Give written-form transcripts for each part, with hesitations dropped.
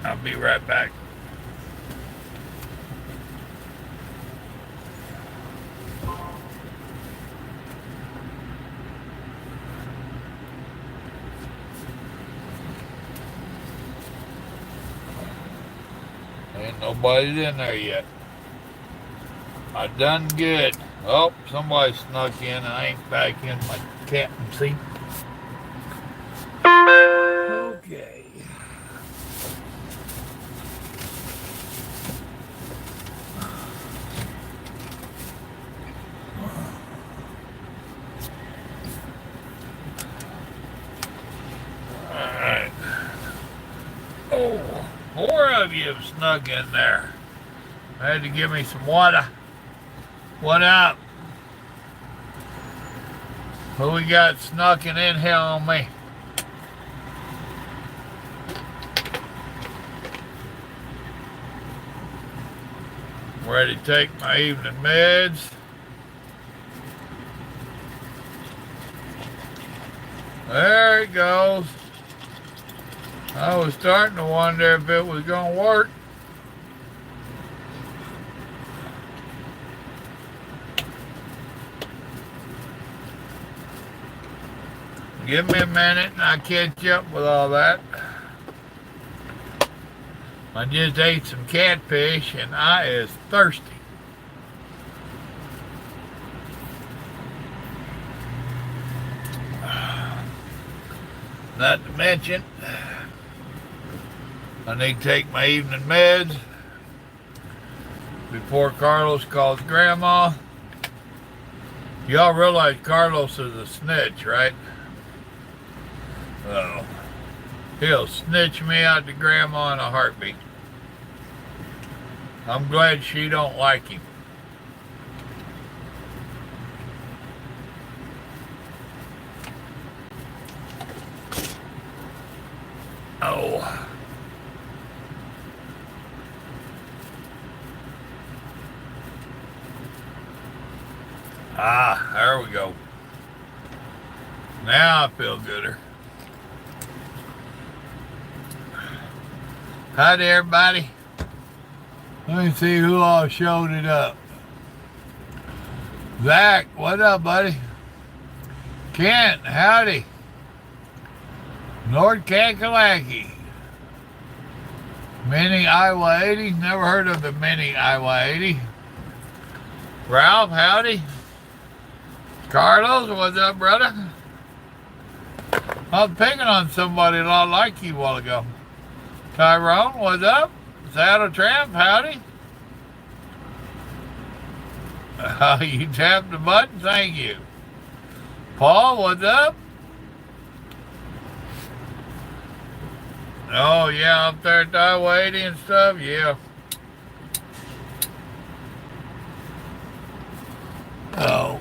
I'll be right back. Ain't nobody in there yet. I done good. Oh, somebody snuck in. I ain't back in my captain seat. Okay. Alright. Oh, four of you have snuck in there. I had to give me some water. What up? Who we got snucking in here on me? Ready to take my evening meds. There it goes. I was starting to wonder if it was going to work. Give me a minute and I'll catch up with all that. I just ate some catfish and I is thirsty. Not to mention, I need to take my evening meds before Carlos calls Grandma. Y'all realize Carlos is a snitch, right? Oh, he'll snitch me out to Grandma in a heartbeat. I'm glad she don't like him. Oh. Ah, there we go. Now I feel gooder. Howdy, everybody. Let me see who all showed it up. Zach, what up, buddy? Kent, howdy. North Kakalaki. Mini Iowa 80. Never heard of the Mini Iowa 80. Ralph, howdy. Carlos, what's up, brother? I was picking on somebody a lot like you a while ago. Tyrone, what's up? Saddle Tramp, howdy. You tapped the button, thank you. Paul, what's up? Oh, yeah, up there at Iowa 80 and stuff, yeah. Oh.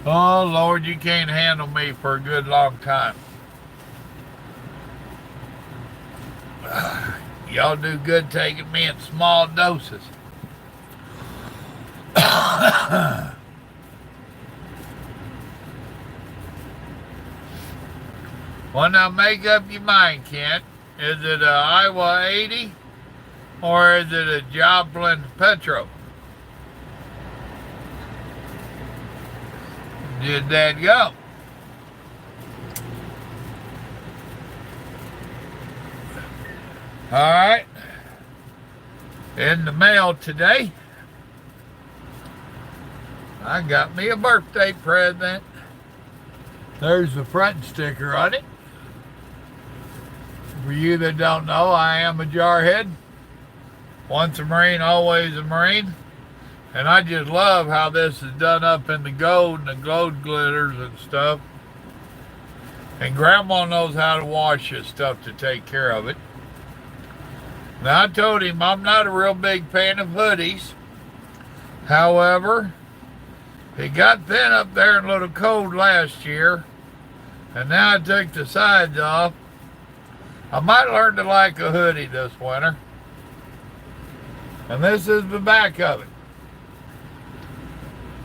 Oh, Lord, you can't handle me for a good long time. Y'all do good taking me in small doses. Well, now make up your mind, Kent. Is it a Iowa 80 or is it a Joplin Petro? Did that go? All right. In the mail today, I got me a birthday present. There's the front sticker on it. For you that don't know, I am a jarhead. Once a Marine, always a Marine. And I just love how this is done up in the gold and the gold glitters and stuff. And Grandma knows how to wash this stuff to take care of it. Now, I told him I'm not a real big fan of hoodies. However, it got thin up there and a little cold last year. And now I took the sides off. I might learn to like a hoodie this winter. And this is the back of it,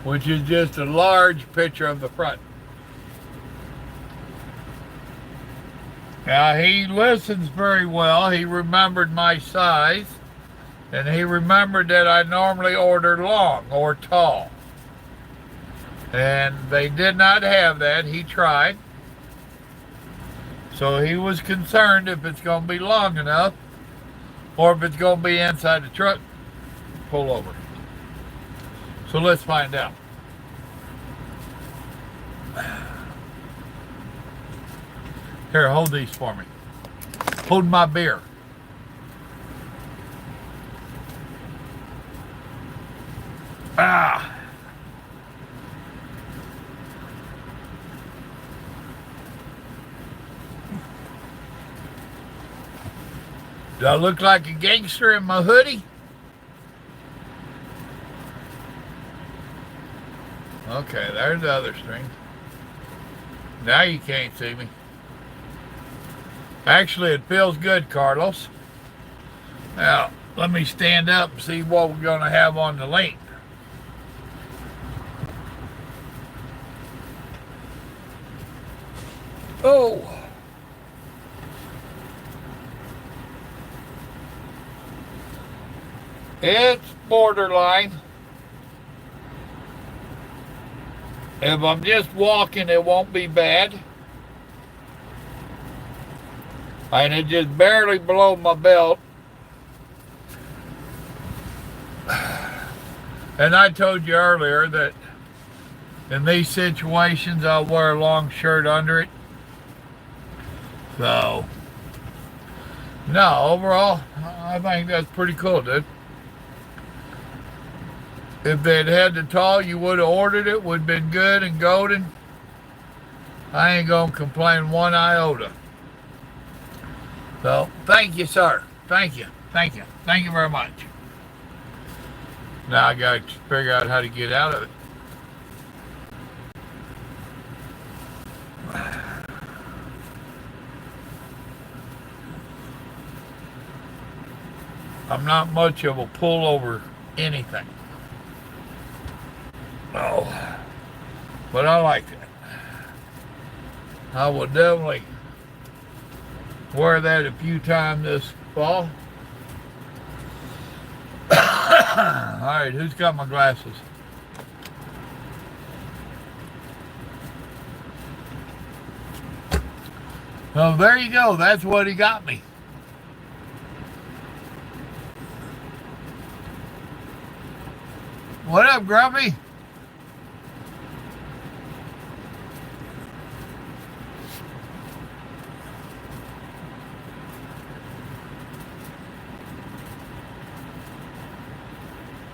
which is just a large picture of the front. Now, he listens very well. He remembered my size, and he remembered that I normally order long or tall. And they did not have that. He tried. So he was concerned if it's going to be long enough or if it's going to be inside the truck. Pull over. So let's find out. Here, hold these for me. Hold my beer. Ah. Do I look like a gangster in my hoodie? Okay, there's the other string. Now you can't see me. Actually, it feels good, Carlos. Now, let me stand up and see what we're going to have on the link. Oh. It's borderline. If I'm just walking, it won't be bad. And it's just barely below my belt. And I told you earlier that in these situations, I'll wear a long shirt under it. So, no, overall, I think that's pretty cool, dude. If they'd had the tall, you would have ordered it, would have been good and golden. I ain't gonna complain one iota. So, thank you, sir. Thank you. Thank you. Thank you very much. Now I gotta figure out how to get out of it. I'm not much of a pullover anything. No. But I like it. I will definitely wear that a few times this fall. Alright, who's got my glasses? Oh, there you go. That's what he got me. What up, Grumpy?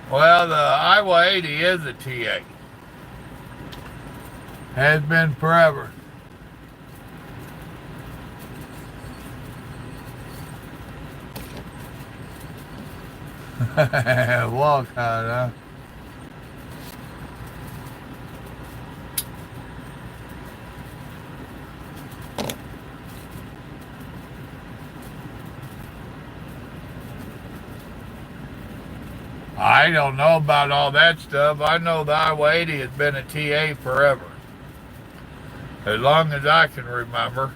Well, the Iowa 80 is a TA. Has been forever. Walk out, huh? I don't know about all that stuff. I know the Iowa 80 has been a TA forever. As long as I can remember.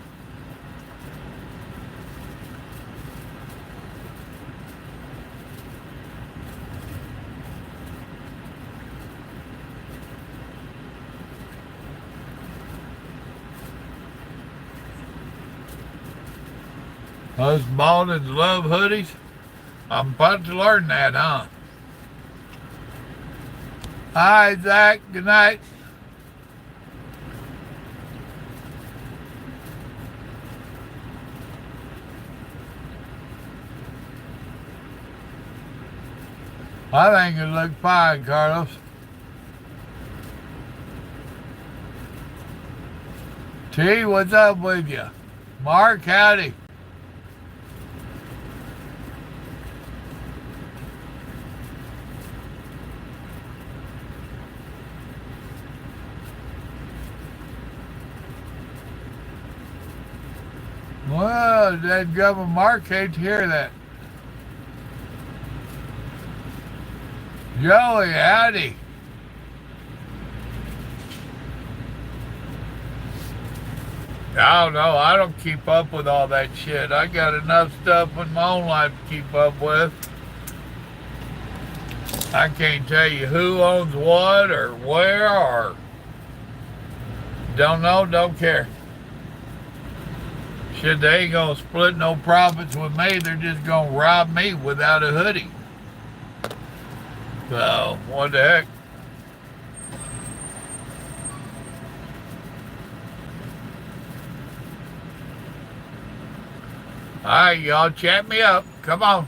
Us Baldens love hoodies. I'm about to learn that, huh? Hi, Zach. Good night. I think it looked fine, Carlos. T, what's up with you? Mark, howdy. Well, that Governor Mark hates to hear that. Joey, howdy. I don't know. I don't keep up with all that shit. I got enough stuff in my own life to keep up with. I can't tell you who owns what or where or don't know, don't care. Shit, they ain't gonna split no profits with me. They're just gonna rob me without a hoodie. So, what the heck? Alright, y'all chat me up. Come on.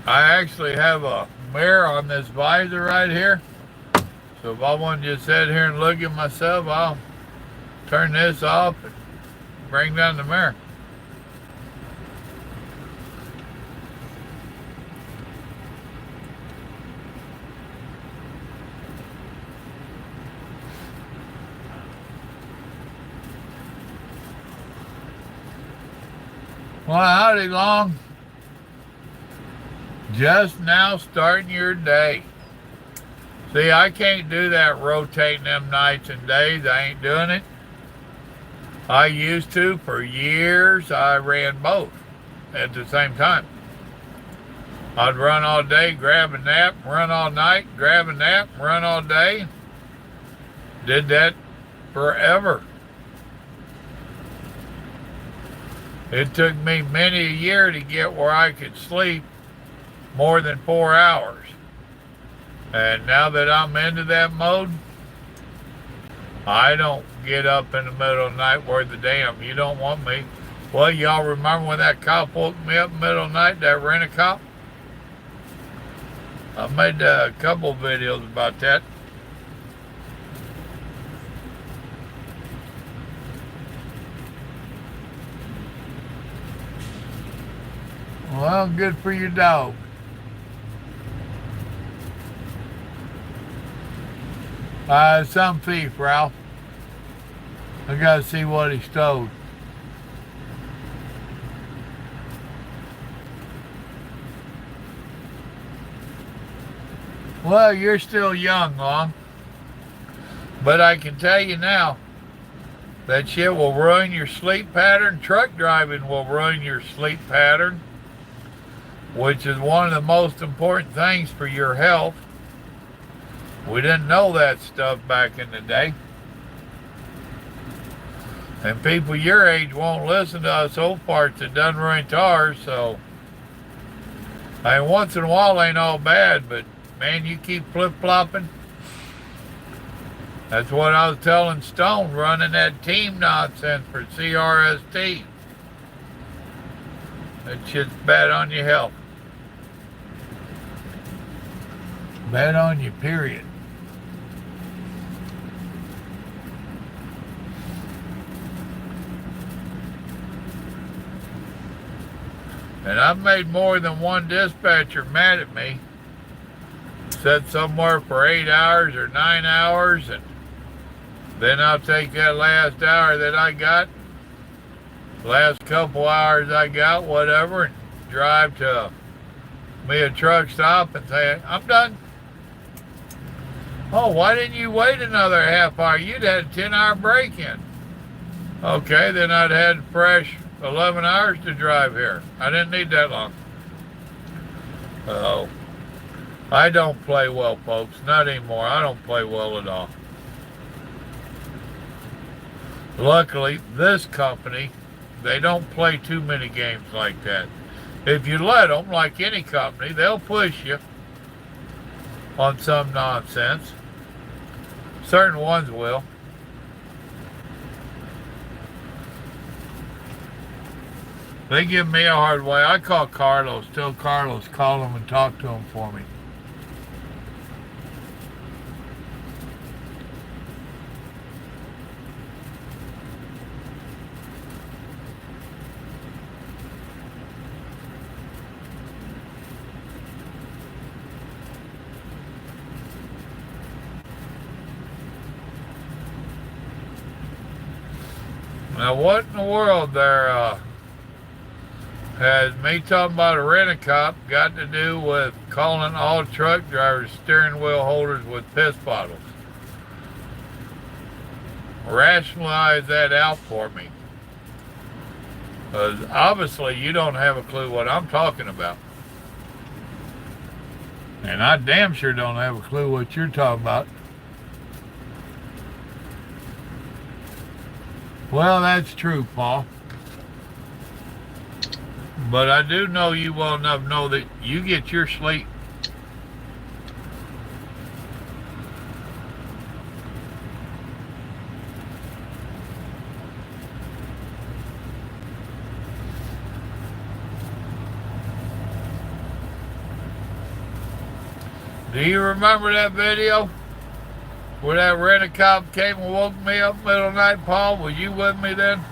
I actually have a mirror on this visor right here. So if I want to just sit here and look at myself, I'll turn this off and bring down the mirror. Well, howdy, Long. Just now starting your day. See, I can't do that rotating them nights and days. I ain't doing it. I used to for years. I ran both at the same time. I'd run all day, grab a nap, run all night, grab a nap, run all day. Did that forever. It took me many a year to get where I could sleep more than 4 hours. And now that I'm into that mode, I don't get up in the middle of the night worth the damn. You don't want me. Well, y'all remember when that cop woke me up in the middle of the night, that rent-a-cop? I made a couple videos about that. Well, good for your dog. Some thief, Ralph. I gotta see what he stole. Well, you're still young, Long. But I can tell you now, that shit will ruin your sleep pattern. Truck driving will ruin your sleep pattern, which is one of the most important things for your health. We didn't know that stuff back in the day. And people your age won't listen to us old parts that done ruin ours, so I mean, once in a while ain't all bad, but man, you keep flip-flopping. That's what I was telling Stone running that team nonsense for CRST. That shit's bad on your health. Bad on you, period. And I've made more than one dispatcher mad at me. Said somewhere for 8 hours or 9 hours, and then I'll take that last hour that I got, last couple hours I got, whatever, and drive to me a truck stop and say, I'm done. Oh, why didn't you wait another half hour? You'd had a 10-hour break in. Okay, then I'd had fresh 11 hours to drive here. I didn't need that long. Oh, I don't play well, folks. Not anymore. I don't play well at all. Luckily, this company, they don't play too many games like that. If you let them, like any company, they'll push you on some nonsense. Certain ones will. They give me a hard way. I call Carlos. Tell Carlos, call him and talk to him for me. Now, what in the world there has me talking about a rent-a-cop got to do with calling all truck drivers steering wheel holders with piss bottles. Rationalize that out for me. Because obviously you don't have a clue what I'm talking about. And I damn sure don't have a clue what you're talking about. Well, that's true, Paul. But I do know you well enough to know that you get your sleep. Do you remember that video where that rent-a-cop came and woke me up middle of the night, Paul? Was you with me then?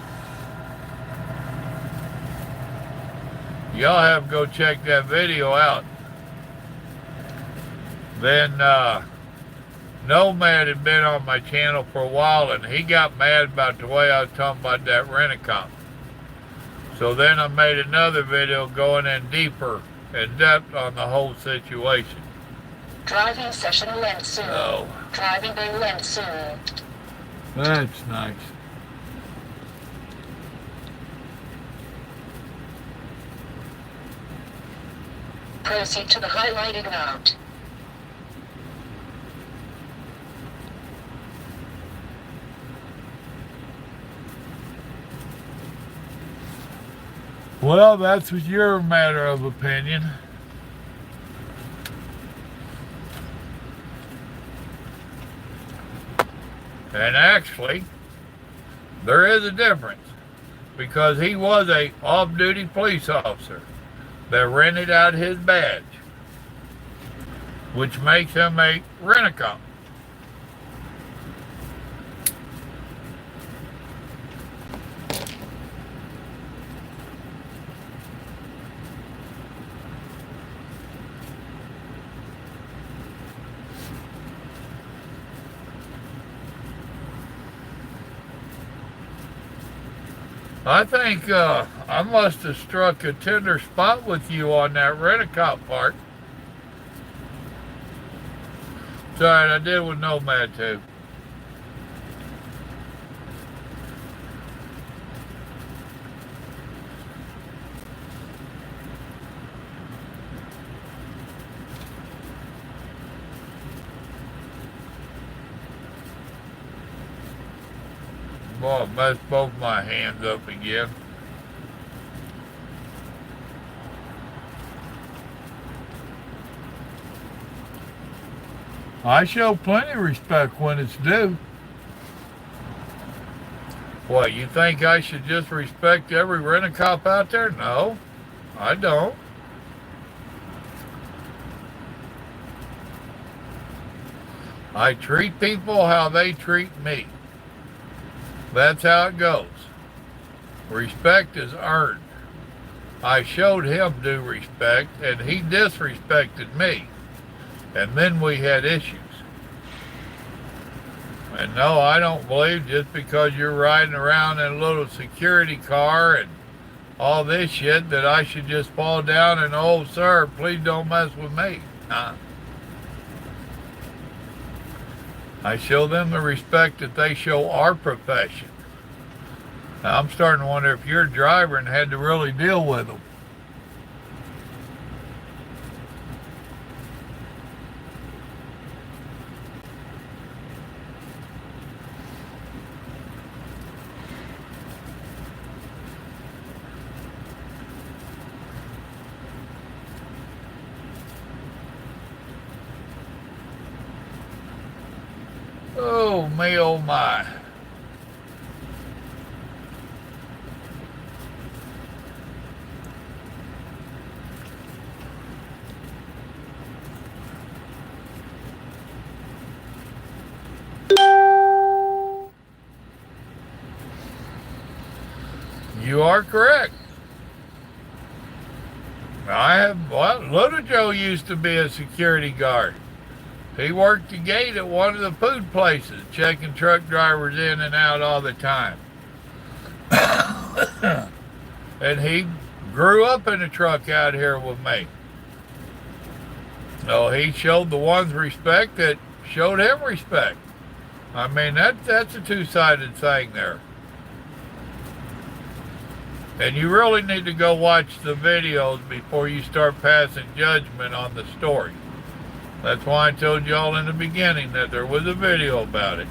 Y'all have to go check that video out. Then Nomad had been on my channel for a while, and he got mad about the way I was talking about that rent-a-cop. So then I made another video going in deeper in depth on the whole situation. Driving session will end soon. Oh. Driving day will end soon. That's nice. Proceed to the highlighted route. Well, that's your matter of opinion. And actually, there is a difference, because he was a off-duty police officer that rented out his badge, which makes him a rent-a-cop. I think I must have struck a tender spot with you on that rent-a-cop part. It's alright, I did with Nomad too. Boy, I messed both my hands up again. I show plenty of respect when it's due. What, you think I should just respect every rent-a-cop out there? No, I don't. I treat people how they treat me. That's how it goes. Respect is earned. I showed him due respect, and he disrespected me. And then we had issues. And no, I don't believe just because you're riding around in a little security car and all this shit that I should just fall down and, oh, sir, please don't mess with me. Nah. I show them the respect that they show our profession. Now, I'm starting to wonder if you're a driver and had to really deal with them. Oh, me, oh, my. You are correct. Little Joe used to be a security guard. He worked the gate at one of the food places, checking truck drivers in and out all the time. And he grew up in a truck out here with me. So he showed the ones respect that showed him respect. I mean, that's a two-sided thing there. And you really need to go watch the videos before you start passing judgment on the story. That's why I told y'all in the beginning that there was a video about it.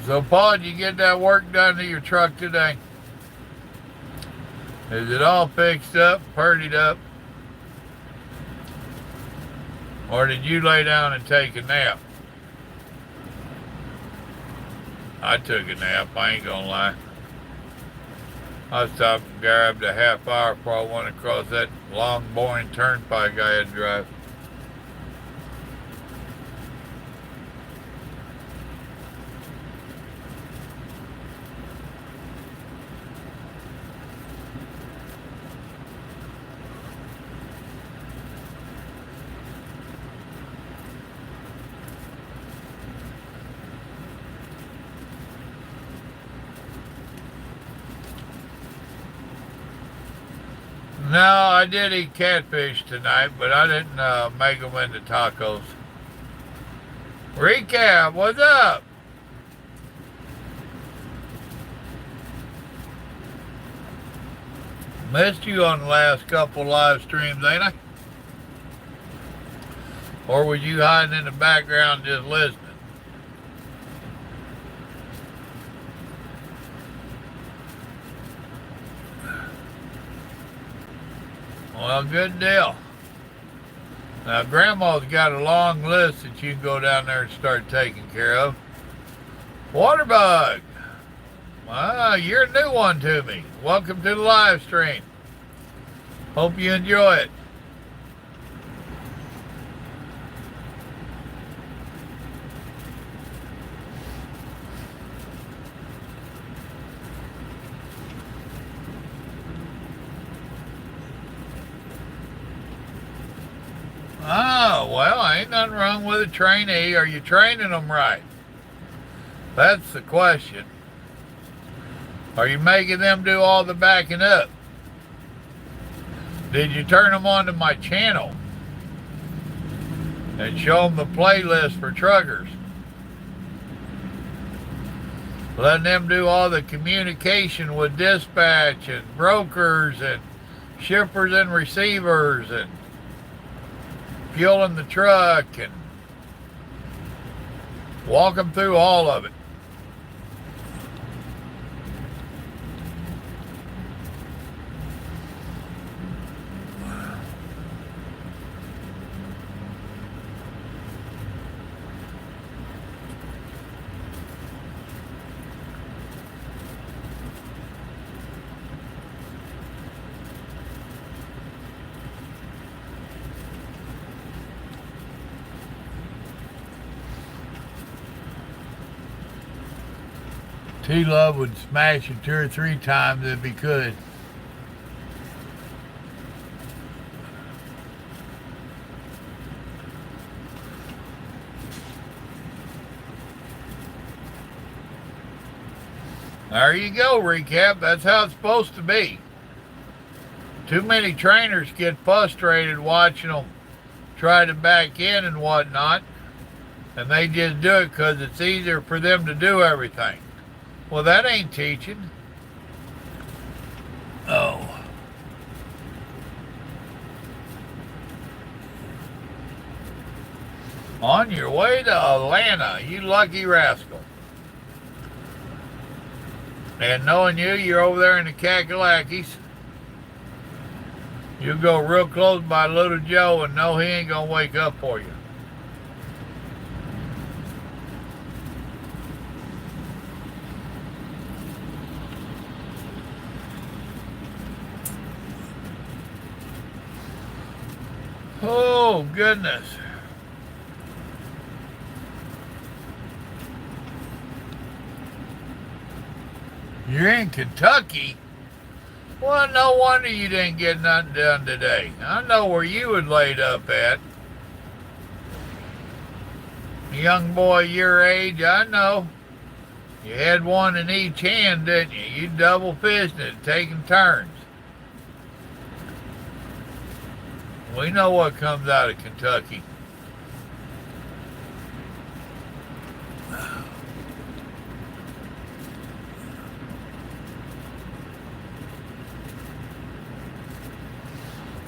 So, Paul, did you get that work done to your truck today? Is it all fixed up, purdied up? Or did you lay down and take a nap? I took a nap, I ain't gonna lie. I stopped and grabbed a half hour before I went across that long, boring turnpike I had to drive. No, I did eat catfish tonight, but I didn't make them into tacos. Recap, what's up? Missed you on the last couple live streams, ain't I? Or was you hiding in the background just listening? Well, good deal. Now, Grandma's got a long list that you can go down there and start taking care of. Waterbug. Well, you're a new one to me. Welcome to the live stream. Hope you enjoy it. Oh, well, ain't nothing wrong with a trainee. Are you training them right? That's the question. Are you making them do all the backing up? Did you turn them onto my channel and show them the playlist for truckers? Letting them do all the communication with dispatch and brokers and shippers and receivers and fueling the truck and walk them through all of it. T-Love would smash it 2 or 3 times if he could. There you go, Recap. That's how it's supposed to be. Too many trainers get frustrated watching them try to back in and whatnot, and they just do it because it's easier for them to do everything. Well, that ain't teaching. Oh. On your way to Atlanta, you lucky rascal. And knowing you, you're over there in the Kakalakis. You go real close by Little Joe and know he ain't gonna wake up for you. Oh, goodness. You're in Kentucky? Well, no wonder you didn't get nothing done today. I know where you was laid up at. A young boy your age, I know. You had one in each hand, didn't you? You double fisted it, taking turns. We know what comes out of Kentucky.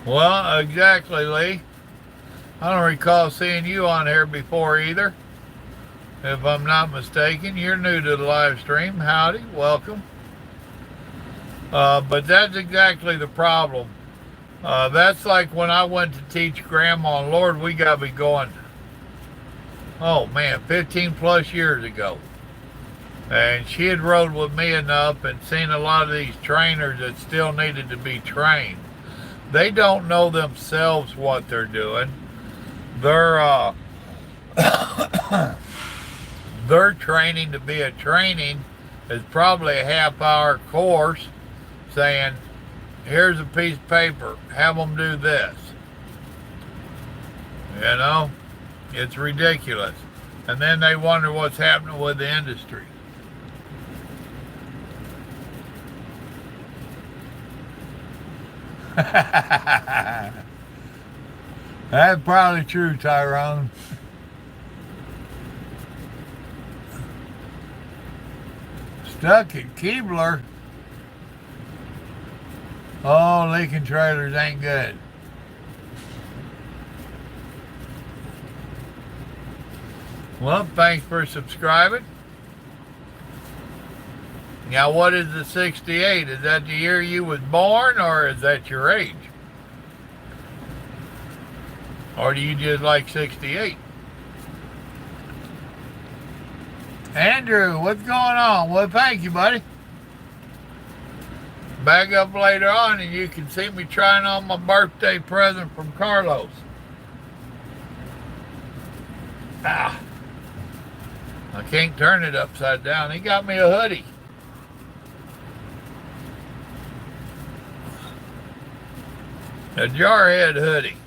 Well, exactly, Lee. I don't recall seeing you on here before either. If I'm not mistaken, you're new to the live stream. Howdy, welcome. But that's exactly the problem. That's like when I went to teach Grandma, and Lord, we got to be going, oh man, 15 plus years ago. And she had rode with me enough and seen a lot of these trainers that still needed to be trained. They don't know themselves what they're doing. They're they're training to be a training is probably a half-hour course saying, here's a piece of paper, have them do this. You know, it's ridiculous. And then they wonder what's happening with the industry. That's probably true, Tyrone. Stuck at Keebler. Oh, leaking trailers ain't good. Well, thanks for subscribing. Now, what is the 68? Is that the year you was born, or is that your age? Or do you just like 68? Andrew, what's going on? Well, thank you, buddy. Back up later on and you can see me trying on my birthday present from Carlos. Ah, I can't turn it upside down. He got me a hoodie. A Jarhead hoodie.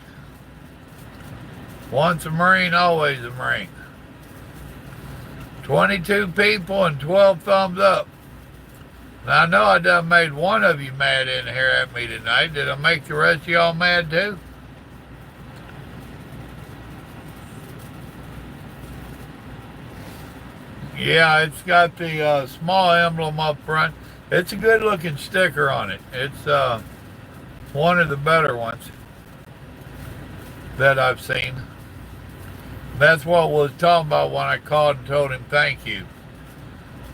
Once a Marine, always a Marine. 22 people and 12 thumbs up. Now, I know I done made one of you mad in here at me tonight. Did I make the rest of y'all mad too? Yeah, it's got the small emblem up front. It's a good looking sticker on it. It's one of the better ones that I've seen. That's what was talking about when I called and told him thank you.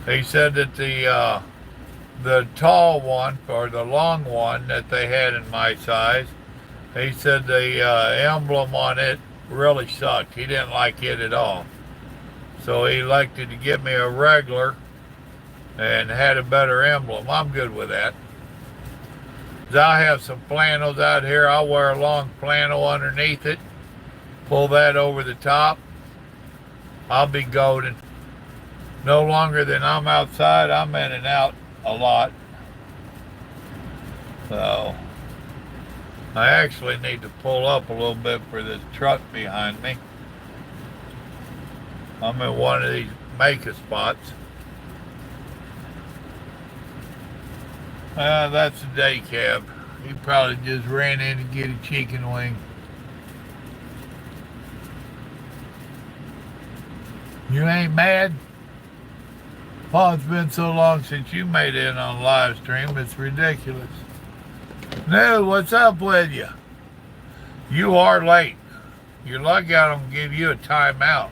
He said that the tall one, or the long one that they had in my size, he said the emblem on it really sucked. He didn't like it at all. So he elected to get me a regular and had a better emblem. I'm good with that. I have some flannels out here. I'll wear a long flannel underneath it. Pull that over the top. I'll be golden. No longer than I'm outside, I'm in and out a lot. So I actually need to pull up a little bit for this truck behind me. I'm in one of these Mecca spots. That's a day cab. He probably just ran in to get a chicken wing. You ain't mad? Oh, it's been so long since you made it on a live stream. It's ridiculous. No, what's up with you? You are late. You're lucky I don't give you a timeout.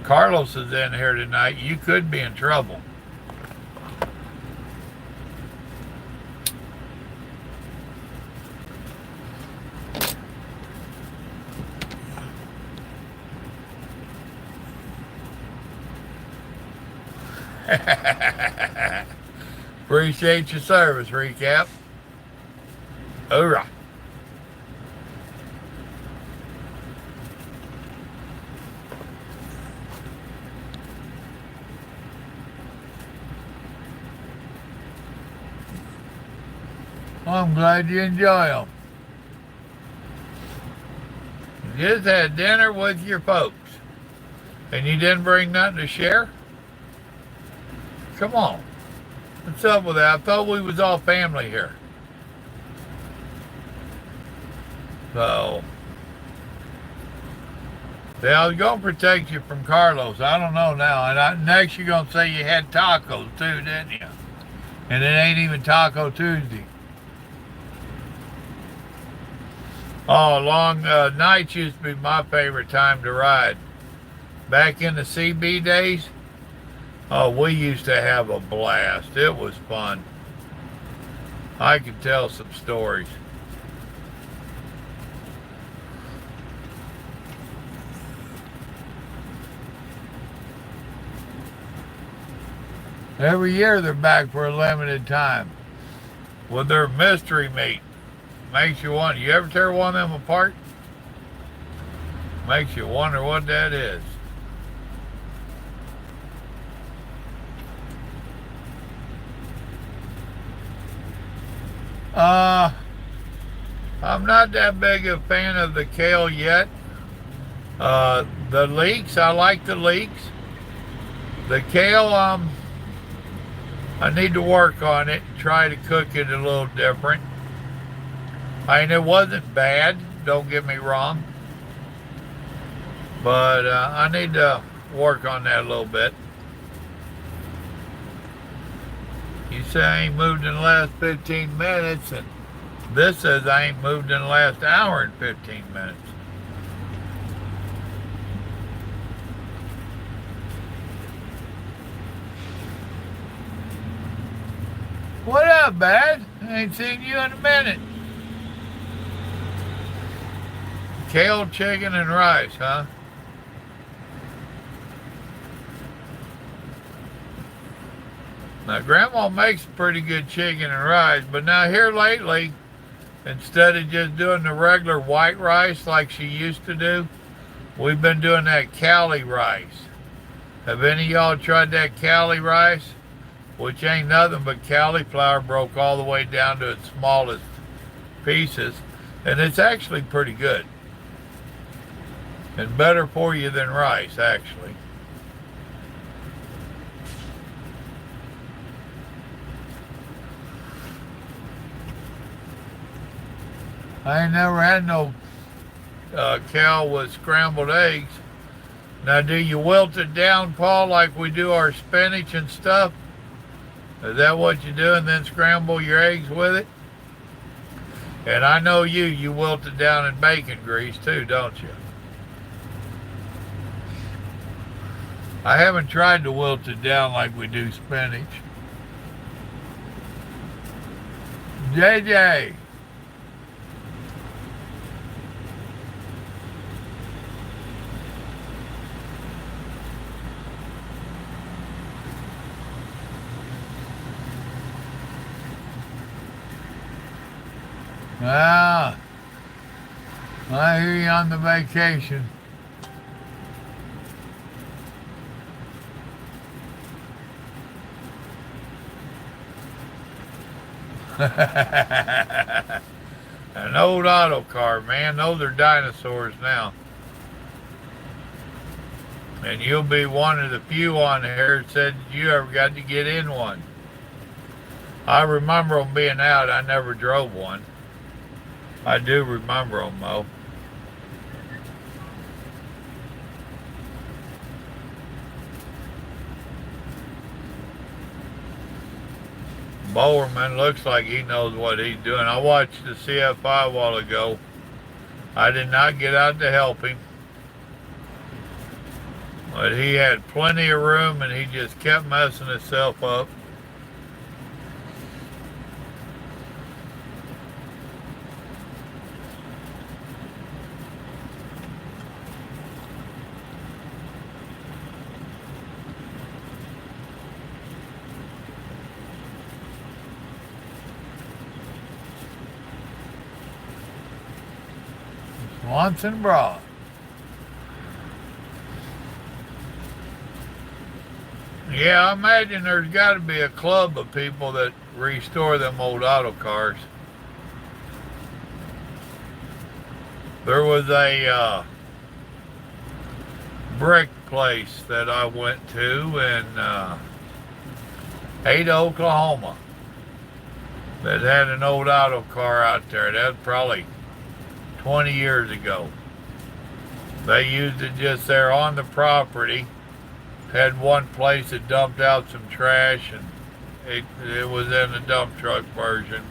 Carlos is in here tonight. You could be in trouble. Appreciate your service, Recap. Hoorah. Well, I'm glad you enjoy them. You just had dinner with your folks. And you didn't bring nothing to share? Come on. What's up with that? I thought we was all family here. So, I was going to protect you from Carlos. I don't know now. And next you're going to say you had tacos too, didn't you? And it ain't even Taco Tuesday. Oh, long nights used to be my favorite time to ride. Back in the CB days, oh, we used to have a blast. It was fun. I could tell some stories. Every year they're back for a limited time with their mystery meat. Makes you wonder. You ever tear one of them apart? Makes you wonder what that is. I'm not that big a fan of the kale yet. The leeks, I like the leeks. The kale, I need to work on it and try to cook it a little different. I mean, it wasn't bad, don't get me wrong. But I need to work on that a little bit. You say I ain't moved in the last 15 minutes, and this says I ain't moved in the last hour and 15 minutes. What up, Bad? I ain't seen you in a minute. Kale, chicken, and rice, huh? Now, Grandma makes pretty good chicken and rice, but now here lately, instead of just doing the regular white rice like she used to do, we've been doing that Cali rice. Have any of y'all tried that Cali rice? Which ain't nothing but cauliflower broke all the way down to its smallest pieces, and it's actually pretty good. And better for you than rice, actually. I ain't never had no kale with scrambled eggs. Now, do you wilt it down, Paul, like we do our spinach and stuff? Is that what you do, and then scramble your eggs with it? And I know you wilt it down in bacon grease too, don't you? I haven't tried to wilt it down like we do spinach. JJ. Ah, I hear you on the vacation. An old auto car, man. Those are dinosaurs now. And you'll be one of the few on here that said you ever got to get in one. I remember them being out. I never drove one. I do remember them, though. Bowerman looks like he knows what he's doing. I watched the CFI a while ago. I did not get out to help him. But he had plenty of room and he just kept messing himself up. Swanson Broad. Yeah, I imagine there's got to be a club of people that restore them old auto cars. There was a brick place that I went to in Ada, Oklahoma, that had an old auto car out there. That was probably 20 years ago. They used it just there on the property. Had one place that dumped out some trash, and it was in the dump truck version.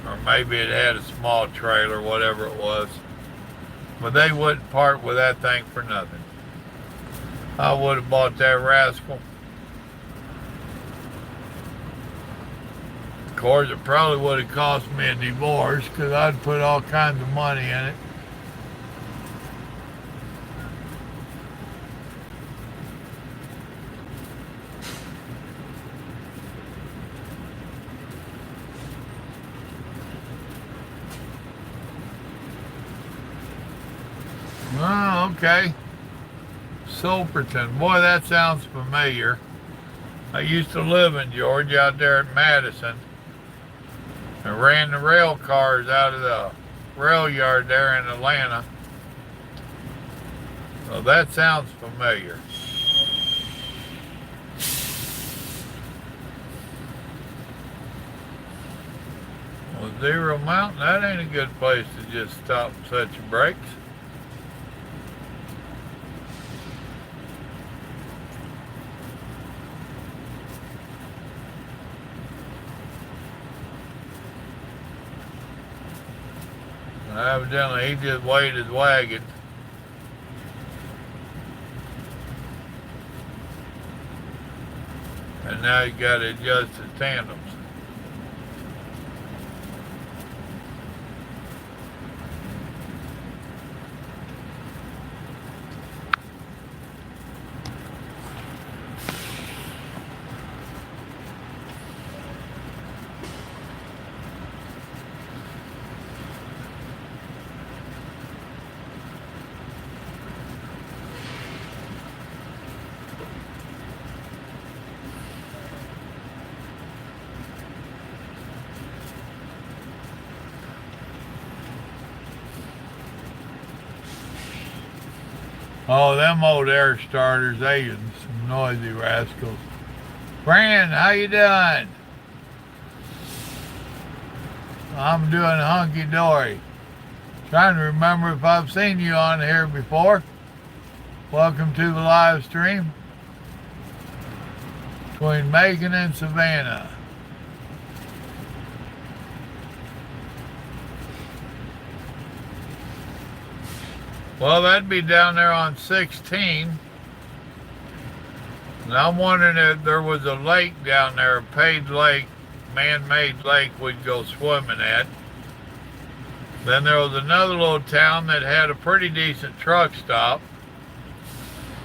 Or maybe it had a small trailer, whatever it was. But they wouldn't part with that thing for nothing. I would have bought that rascal. Of course, it probably would have cost me a divorce because I'd put all kinds of money in it. Oh, okay. Silverton. Boy, that sounds familiar. I used to live in Georgia out there at Madison. I ran the rail cars out of the rail yard there in Atlanta. So that sounds familiar. Well, Zero Mountain, that ain't a good place to just stop and set your brakes. Evidently, he just weighed his wagon. And now you got to adjust the tandems. Oh, them old air starters, they are some noisy rascals. Fran, how you doing? I'm doing hunky-dory. Trying to remember if I've seen you on here before. Welcome to the live stream between Macon and Savannah. Well, that'd be down there on 16. And I'm wondering if there was a lake down there, a paved lake, man-made lake we'd go swimming at. Then there was another little town that had a pretty decent truck stop,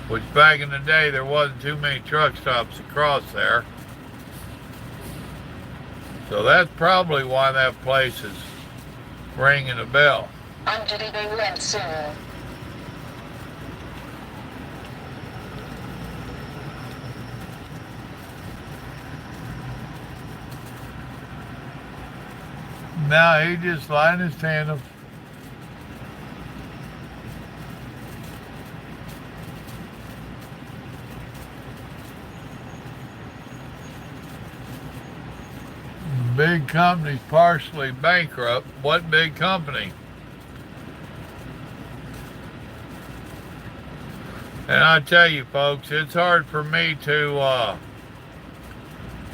which back in the day there wasn't too many truck stops across there. So that's probably why that place is ringing a bell. I'm delivering rent soon. Now he just sliding his tandem. Big company's partially bankrupt. What big company? And I tell you folks, it's hard for me to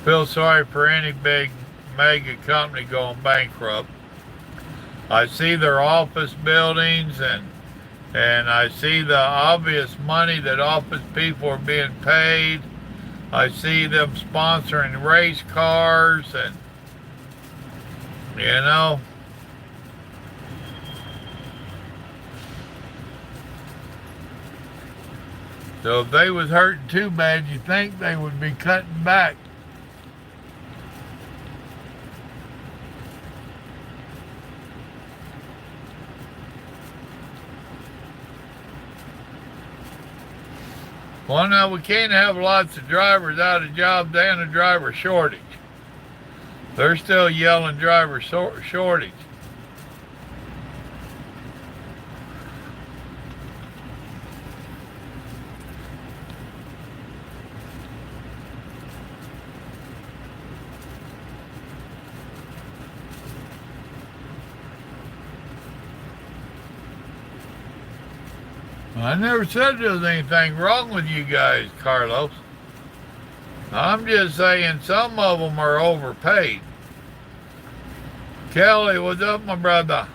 feel sorry for any big mega company going bankrupt. I see their office buildings and I see the obvious money that office people are being paid. I see them sponsoring race cars and, you know, so if they was hurting too bad, you think they would be cutting back. Well, now we can't have lots of drivers out of jobs and a driver shortage. They're still yelling driver shortage. I never said there was anything wrong with you guys, Carlos. I'm just saying some of them are overpaid. Kelly, what's up, my brother?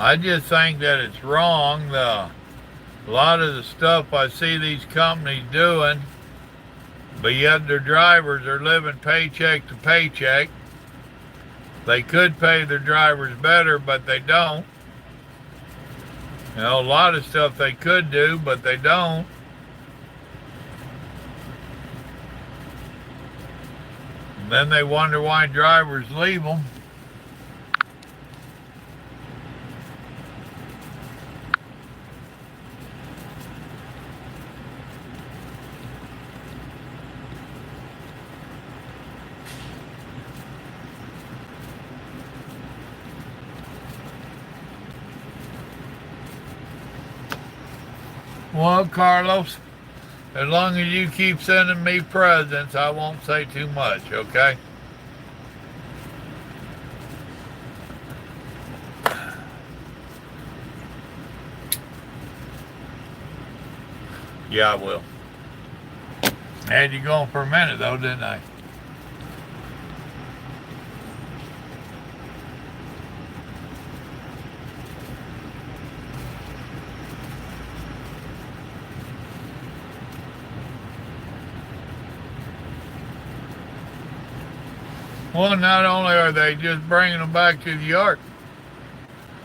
I just think that it's wrong. A lot of the stuff I see these companies doing, but yet their drivers are living paycheck to paycheck. They could pay their drivers better, but they don't. You know, a lot of stuff they could do, but they don't. And then they wonder why drivers leave them. Well, Carlos, as long as you keep sending me presents, I won't say too much, okay? Yeah, I will. Had you going for a minute, though, didn't I? Well, not only are they just bringing them back to the yard,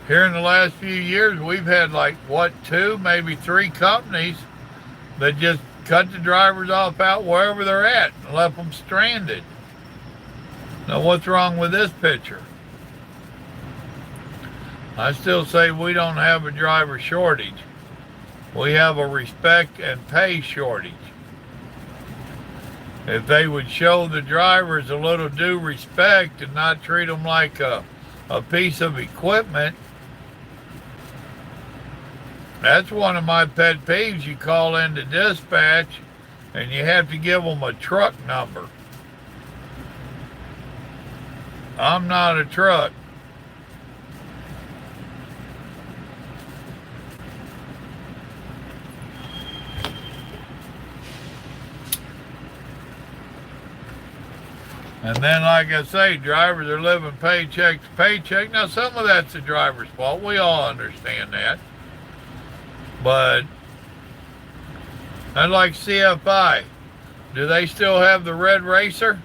here in the last few years, we've had like, what, 2, maybe 3 companies that just cut the drivers off out wherever they're at and left them stranded. Now, what's wrong with this picture? I still say we don't have a driver shortage. We have a respect and pay shortage. If they would show the drivers a little due respect and not treat them like a piece of equipment, that's one of my pet peeves. You call into dispatch and you have to give them a truck number. I'm not a truck. And then, like I say, drivers are living paycheck to paycheck. Now, some of that's the driver's fault. We all understand that. But, unlike CFI, do they still have the Red Racer?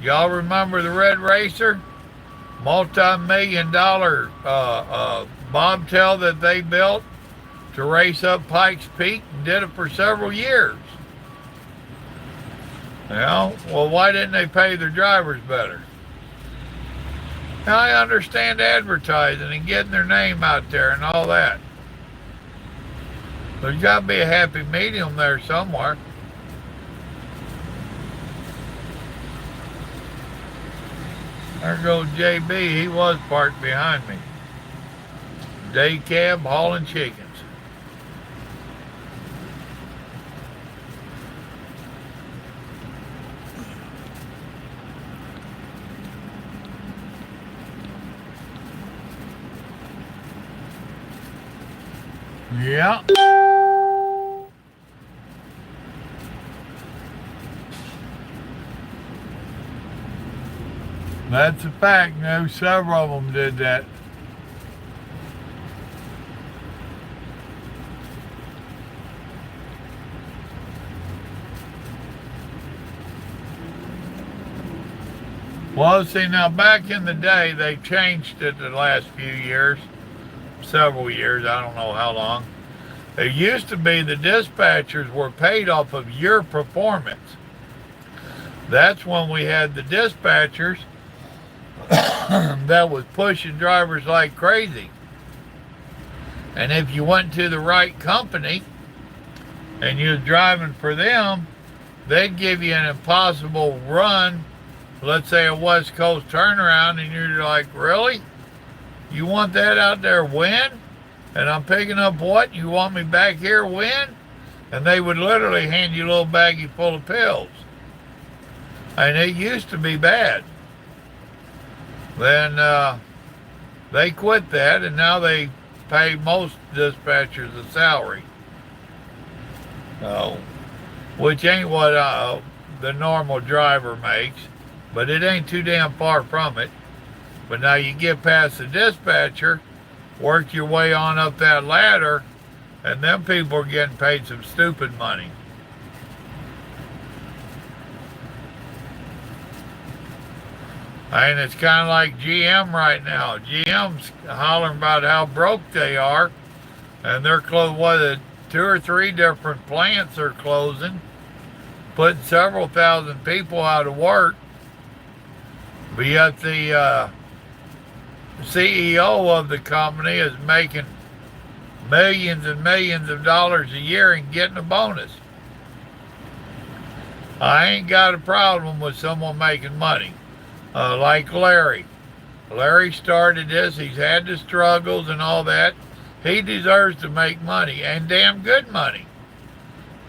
Y'all remember the Red Racer? Multi-million-dollar bobtail that they built to race up Pikes Peak and did it for several years. You know, well, why didn't they pay their drivers better? Now, I understand advertising and getting their name out there and all that. There's got to be a happy medium there somewhere. There goes JB. He was parked behind me. Day cab hauling chickens. Yeah. That's a fact. No, several of them did that. Well, see, now back in the day, they changed it the last few years. Several years, I don't know how long. It used to be the dispatchers were paid off of your performance. That's when we had the dispatchers that was pushing drivers like crazy. And if you went to the right company and you was driving for them, they'd give you an impossible run, let's say a West Coast turnaround, and you're like, really? You want that out there when? And I'm picking up what? You want me back here when? And they would literally hand you a little baggie full of pills. And it used to be bad. Then they quit that, and now they pay most dispatchers a salary. So, which ain't what the normal driver makes, but it ain't too damn far from it. But now you get past the dispatcher, work your way on up that ladder, and them people are getting paid some stupid money. And it's kind of like GM right now. GM's hollering about how broke they are, and they're closed. What, 2 or 3 different plants are closing, putting several thousand people out of work. But yet the CEO of the company is making millions and millions of dollars a year and getting a bonus. I ain't got a problem with someone making money. Like Larry. Larry started this. He's had the struggles and all that. He deserves to make money, and damn good money.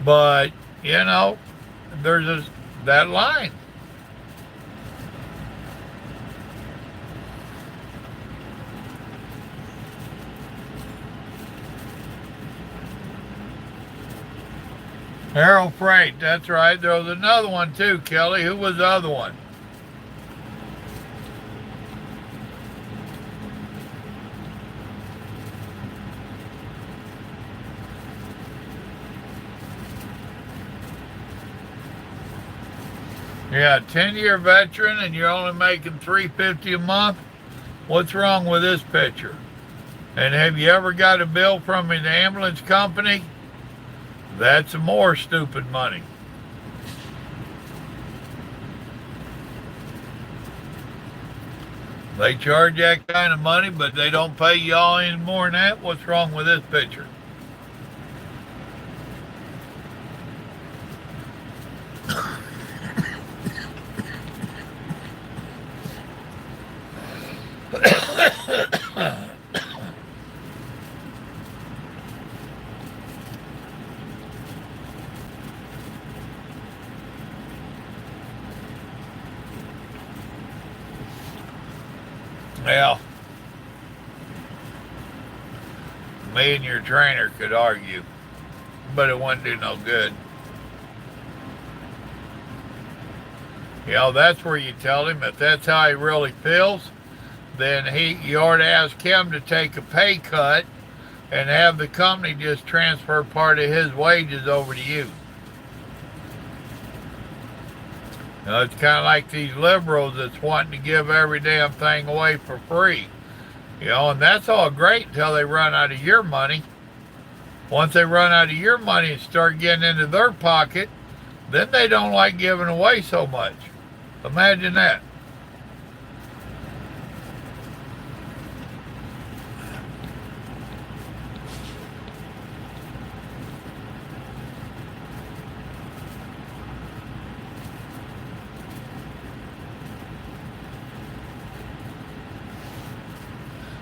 But, there's that line. Arrow Freight, that's right. There was another one too, Kelly. Who was the other one? Yeah, 10-year veteran, and you're only making $350 a month. What's wrong with this picture? And have you ever got a bill from an ambulance company? That's more stupid money. They charge that kind of money, but they don't pay y'all any more than that. What's wrong with this picture? Well, me and your trainer could argue, but it wouldn't do no good. That's where you tell him if that's how he really feels, then you ought to ask him to take a pay cut and have the company just transfer part of his wages over to you. It's kind of like these liberals that's wanting to give every damn thing away for free. And that's all great until they run out of your money. Once they run out of your money and start getting into their pocket, then they don't like giving away so much. Imagine that.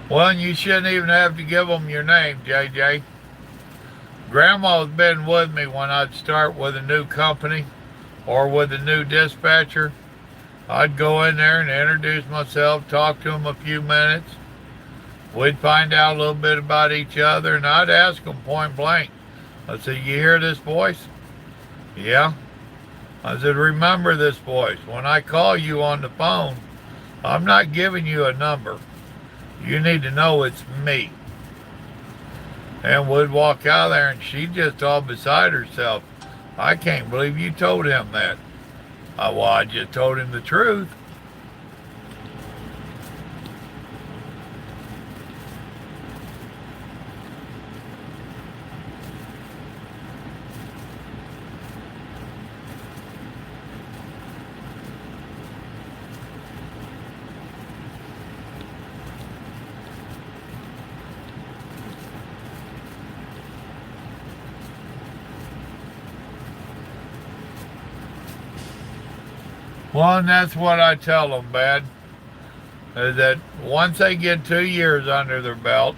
Well, you shouldn't even have to give them your name, JJ. Grandma's been with me when I'd start with a new company or with a new dispatcher. I'd go in there and introduce myself, talk to them a few minutes. We'd find out a little bit about each other, and I'd ask them point blank. I said, you hear this voice? Yeah. I said, remember this voice. When I call you on the phone, I'm not giving you a number. You need to know it's me. And we'd walk out there, and she'd just all beside herself. I can't believe you told him that. Well, I just told him the truth. Well, and that's what I tell them, Bad, is that once they get 2 years under their belt,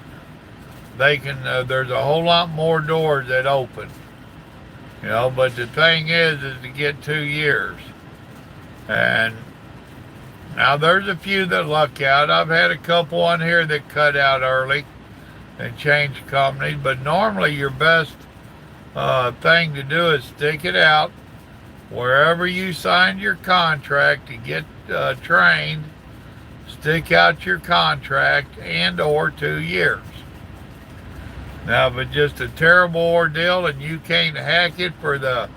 they can. There's a whole lot more doors that open. But the thing is to get 2 years. And now there's a few that luck out. I've had a couple on here that cut out early and changed companies, but normally your best thing to do is stick it out wherever you signed your contract to get trained. Stick out your contract and or 2 years. Now, if it's just a terrible ordeal and you can't hack it for the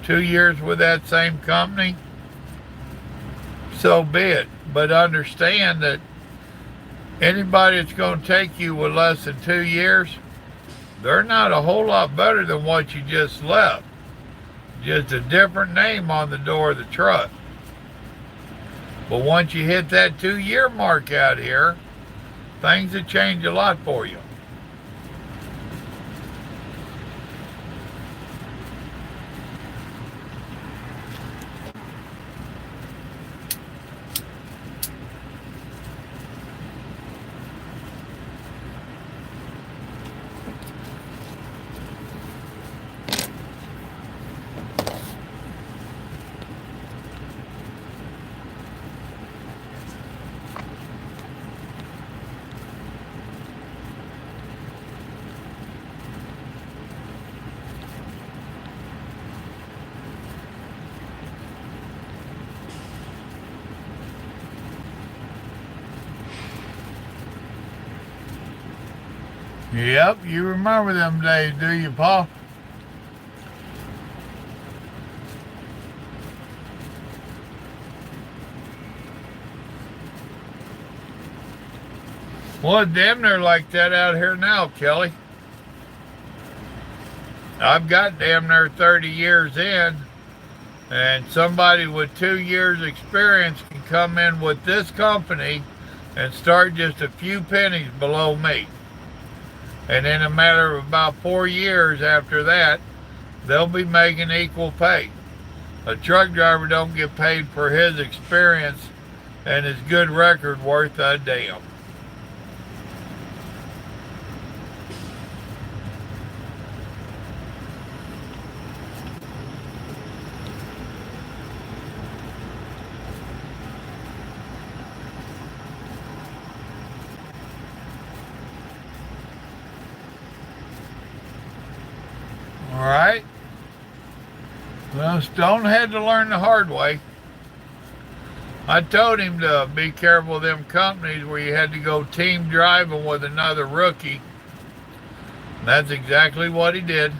2 years with that same company, so be it. But understand that anybody that's going to take you with less than 2 years, they're not a whole lot better than what you just left. Just a different name on the door of the truck. But once you hit that 2-year mark out here, things will change a lot for you. Yep, you remember them days, do you, Paul? Well, damn near like that out here now, Kelly. I've got damn near 30 years in, and somebody with 2 years experience can come in with this company and start just a few pennies below me. And in a matter of about 4 years after that, they'll be making equal pay. A truck driver don't get paid for his experience and his good record worth a damn. All right. Well, Stone had to learn the hard way. I told him to be careful of them companies where you had to go team driving with another rookie. And that's exactly what he did.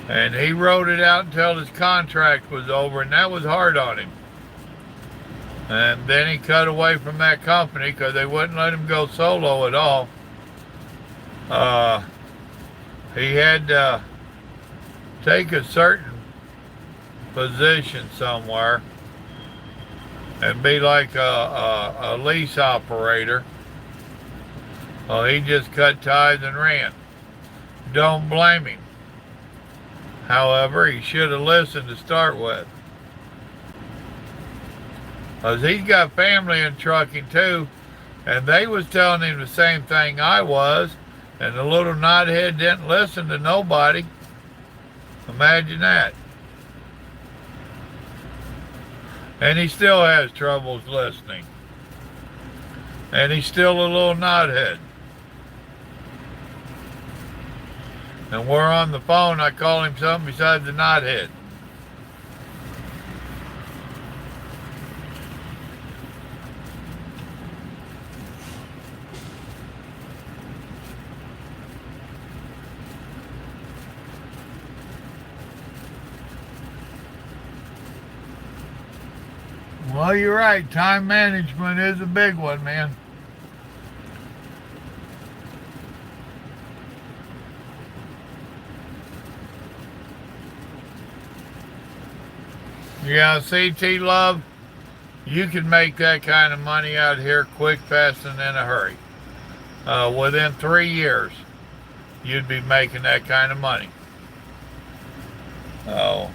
And he wrote it out until his contract was over, and that was hard on him. And then he cut away from that company because they wouldn't let him go solo at all. He had to take a certain position somewhere and be like a lease operator. Well, he just cut ties and ran. Don't blame him. However, he should have listened to start with. Because he's got family in trucking too, and they was telling him the same thing I was, and the little knothead didn't listen to nobody. Imagine that. And he still has troubles listening. And he's still a little knothead. And we're on the phone, I call him something besides the knothead. Well, you're right. Time management is a big one, man. Yeah, CT Love, you can make that kind of money out here quick, fast, and in a hurry. Within 3 years, you'd be making that kind of money. Oh.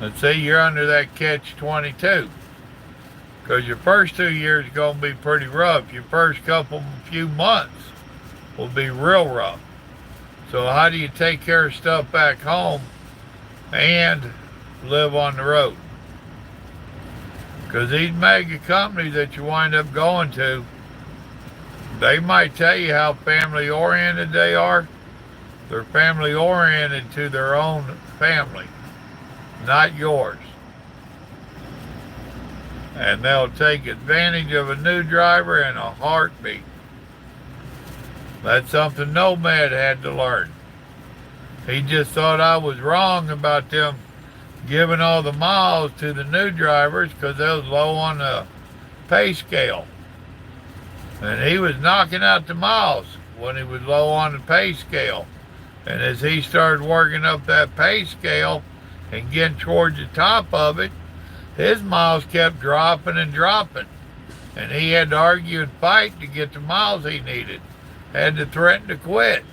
Let's say you're under that catch-22, because your first 2 years are going to be pretty rough. Your first few months will be real rough. So how do you take care of stuff back home and live on the road? Because these mega companies that you wind up going to, they might tell you how family oriented they are. They're family oriented to their own family, not yours. And they'll take advantage of a new driver in a heartbeat. That's something Nomad had to learn. He just thought I was wrong about them giving all the miles to the new drivers because they was low on the pay scale. And he was knocking out the miles when he was low on the pay scale. And as he started working up that pay scale and getting towards the top of it, his miles kept dropping and dropping. And he had to argue and fight to get the miles he needed. Had to threaten to quit.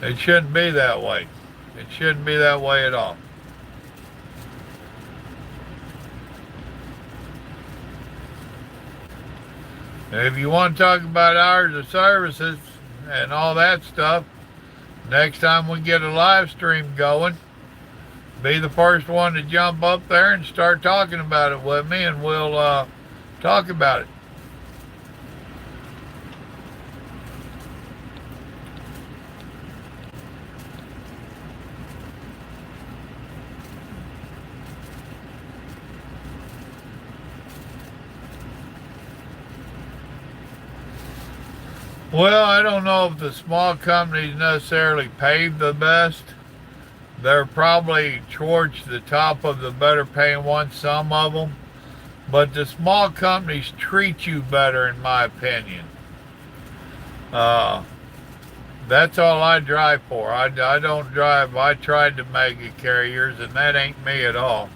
It shouldn't be that way. It shouldn't be that way at all. And if you want to talk about hours of services and all that stuff, next time we get a live stream going, be the first one to jump up there and start talking about it with me, and we'll talk about it. Well, I don't know if the small companies necessarily pay the best. They're probably towards the top of the better paying ones, some of them. But the small companies treat you better, in my opinion. That's all I drive for. I don't drive. I tried the mega carriers, and that ain't me at all.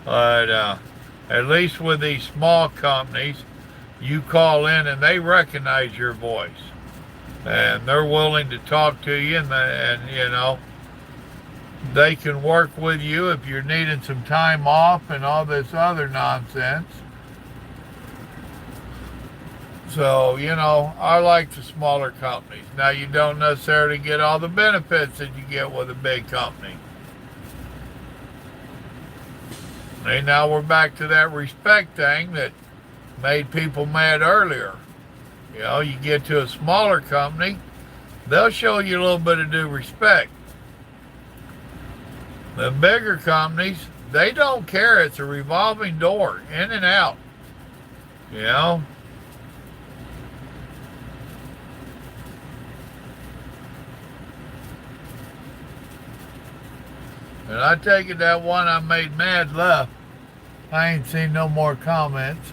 But at least with these small companies, you call in and they recognize your voice, and they're willing to talk to you, and you know, they can work with you if you're needing some time off and all this other nonsense. So, you know, I like the smaller companies. Now, you don't necessarily get all the benefits that you get with a big company. And now we're back to that respect thing that made people mad earlier. You know, you get to a smaller company, they'll show you a little bit of due respect. The bigger companies, they don't care. It's a revolving door, in and out. You know? And I take it that one I made mad left. I ain't seen no more comments.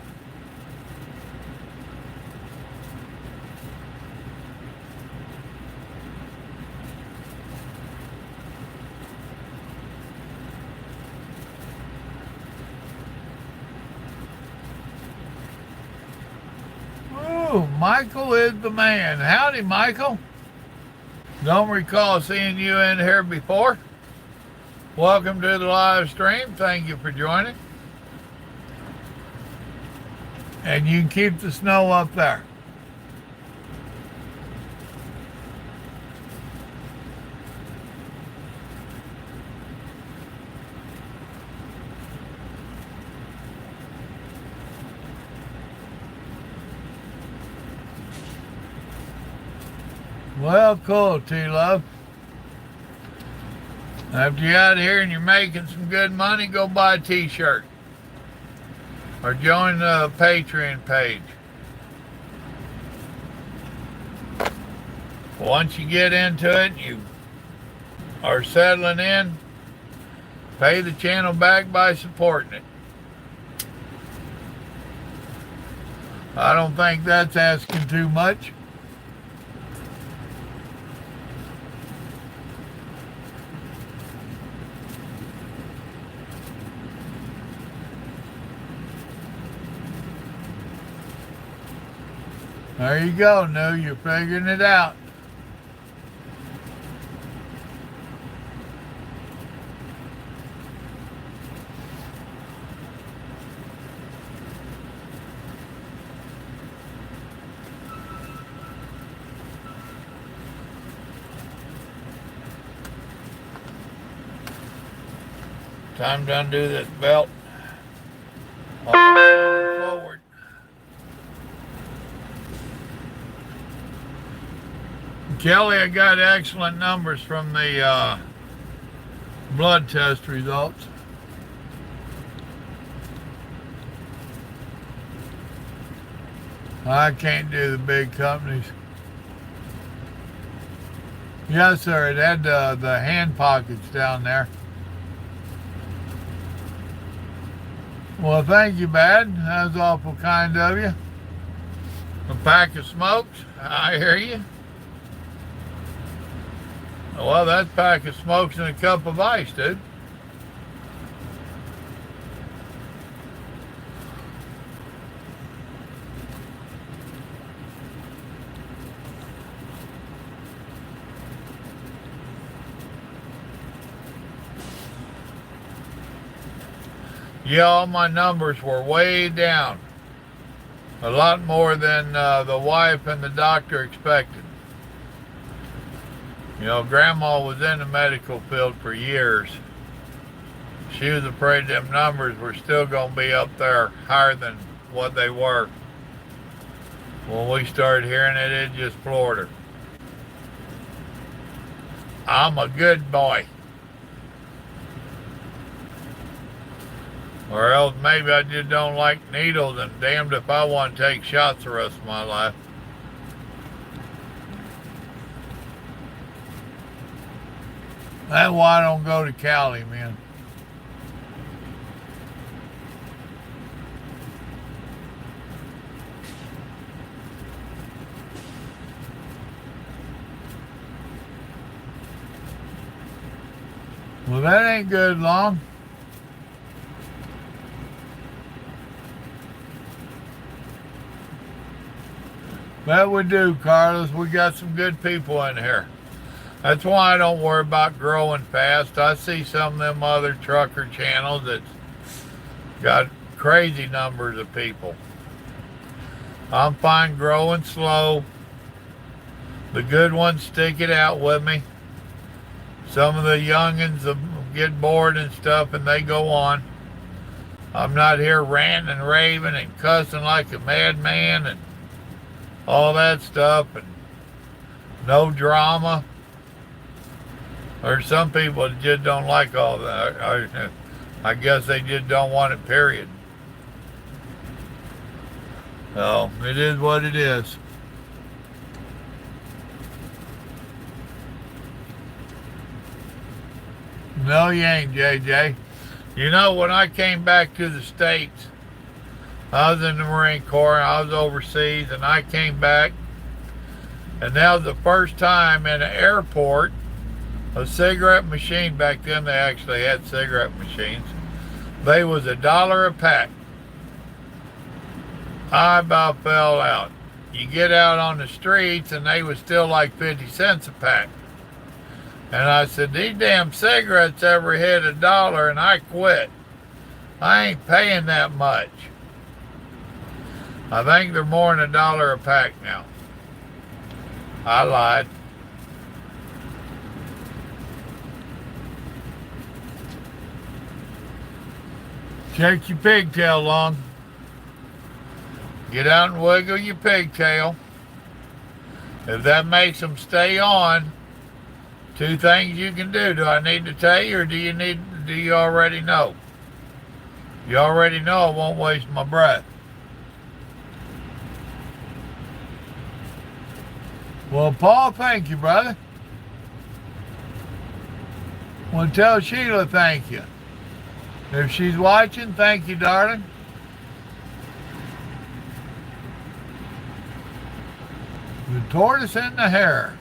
Ooh, Michael is the man. Howdy, Michael. Don't recall seeing you in here before. Welcome to the live stream. Thank you for joining. And you can keep the snow up there. Well, cool, T-Love. After you're out here and you're making some good money, go buy a t-shirt. Or join the Patreon page. Once you get into it, you are settling in, pay the channel back by supporting it. I don't think that's asking too much. There you go, No, you're figuring it out. Time to undo this belt. All the way forward. Kelly, I got excellent numbers from the blood test results. I can't do the big companies. Yes, sir. It had the hand pockets down there. Well, thank you, Bad. That was awful kind of you. A pack of smokes. I hear you. Well, that's a pack of smokes and a cup of ice, dude. Yeah, all my numbers were way down. A lot more than the wife and the doctor expected. You know, Grandma was in the medical field for years. She was afraid them numbers were still going to be up there higher than what they were. When we started hearing it, it just floored her. I'm a good boy. Or else maybe I just don't like needles, and damned if I want to take shots the rest of my life. That's why I don't go to Cali, man. Well, that ain't good long. That would do, Carlos. We got some good people in here. That's why I don't worry about growing fast. I see some of them other trucker channels that's got crazy numbers of people. I'm fine growing slow. The good ones stick it out with me. Some of the youngins get bored and stuff and they go on. I'm not here ranting and raving and cussing like a madman and all that stuff, and no drama. Or some people just don't like all that. I guess they just don't want it, period. So, it is what it is. No, you ain't, JJ. You know, when I came back to the States, I was in the Marine Corps, I was overseas, and I came back, and that was the first time in an airport, a cigarette machine. Back then they actually had cigarette machines. They was $1 a pack. I about fell out. You get out on the streets and they was still like 50 cents a pack. And I said, these damn cigarettes ever hit $1, and I quit. I ain't paying that much. I think they're more than $1 a pack now. I lied. Check your pigtail long. Get out and wiggle your pigtail. If that makes them stay on, 2 things you can do. Do I need to tell you, or do you already know? You already know I won't waste my breath. Well, Paul, thank you, brother. Well, tell Sheila thank you. If she's watching, thank you, darling. The tortoise and the hare.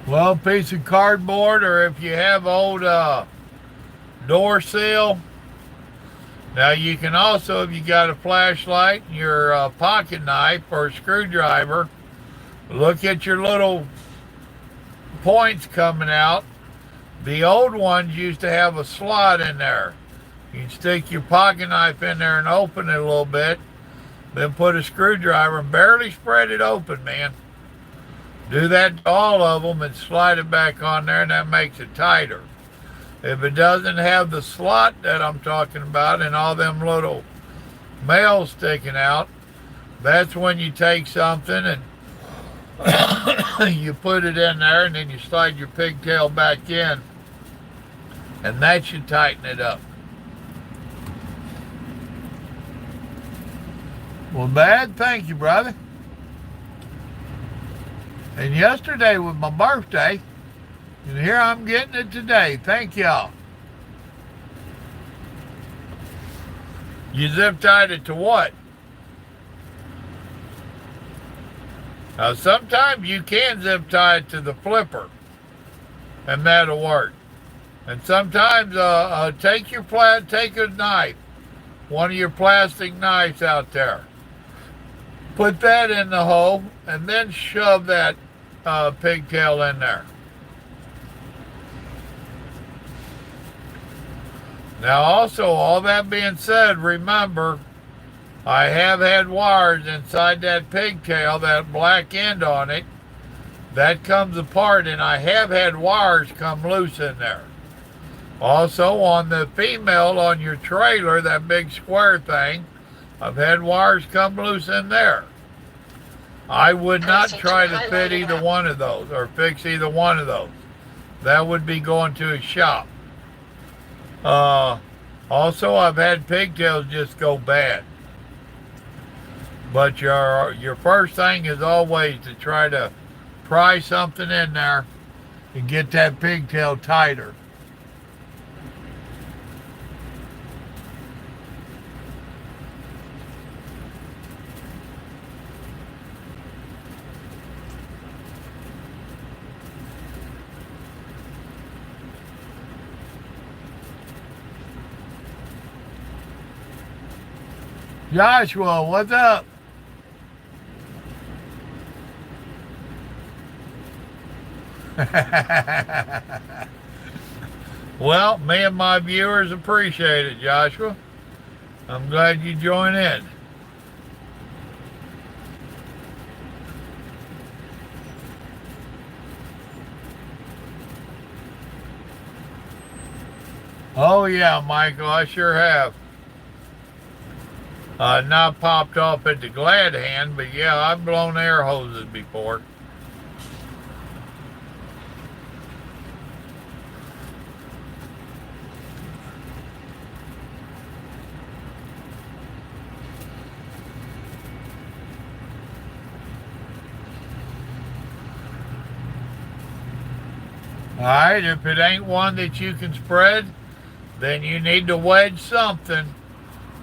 Well, piece of cardboard, or if you have old door seal. Now you can also, if you got a flashlight, your pocket knife or a screwdriver, look at your little points coming out. The old ones used to have a slot in there. You can stick your pocket knife in there and open it a little bit. Then put a screwdriver and barely spread it open, man. Do that to all of them and slide it back on there, and that makes it tighter. If it doesn't have the slot that I'm talking about and all them little males sticking out, that's when you take something and you put it in there, and then you slide your pigtail back in, and that should tighten it up. Well, Bad, thank you, brother. And yesterday was my birthday, and here I'm getting it today. Thank y'all. You zip tied it to what? Now, sometimes you can zip tie it to the flipper, and that'll work. And sometimes take a knife, one of your plastic knives out there. Put that in the hole, and then shove that pigtail in there. Now, also, all that being said, remember, I have had wires inside that pigtail, that black end on it, that comes apart, and I have had wires come loose in there. Also, on the female on your trailer, that big square thing, I've had wires come loose in there. I would not try to fit either one of those or fix either one of those. That would be going to a shop. Also, I've had pigtails just go bad. But your first thing is always to try to pry something in there and get that pigtail tighter. Joshua, what's up? Well, me and my viewers appreciate it, Joshua. I'm glad you joined in. Oh yeah, Michael, I sure have. Not popped off at the glad hand, but yeah, I've blown air hoses before. Alright, if it ain't one that you can spread, then you need to wedge something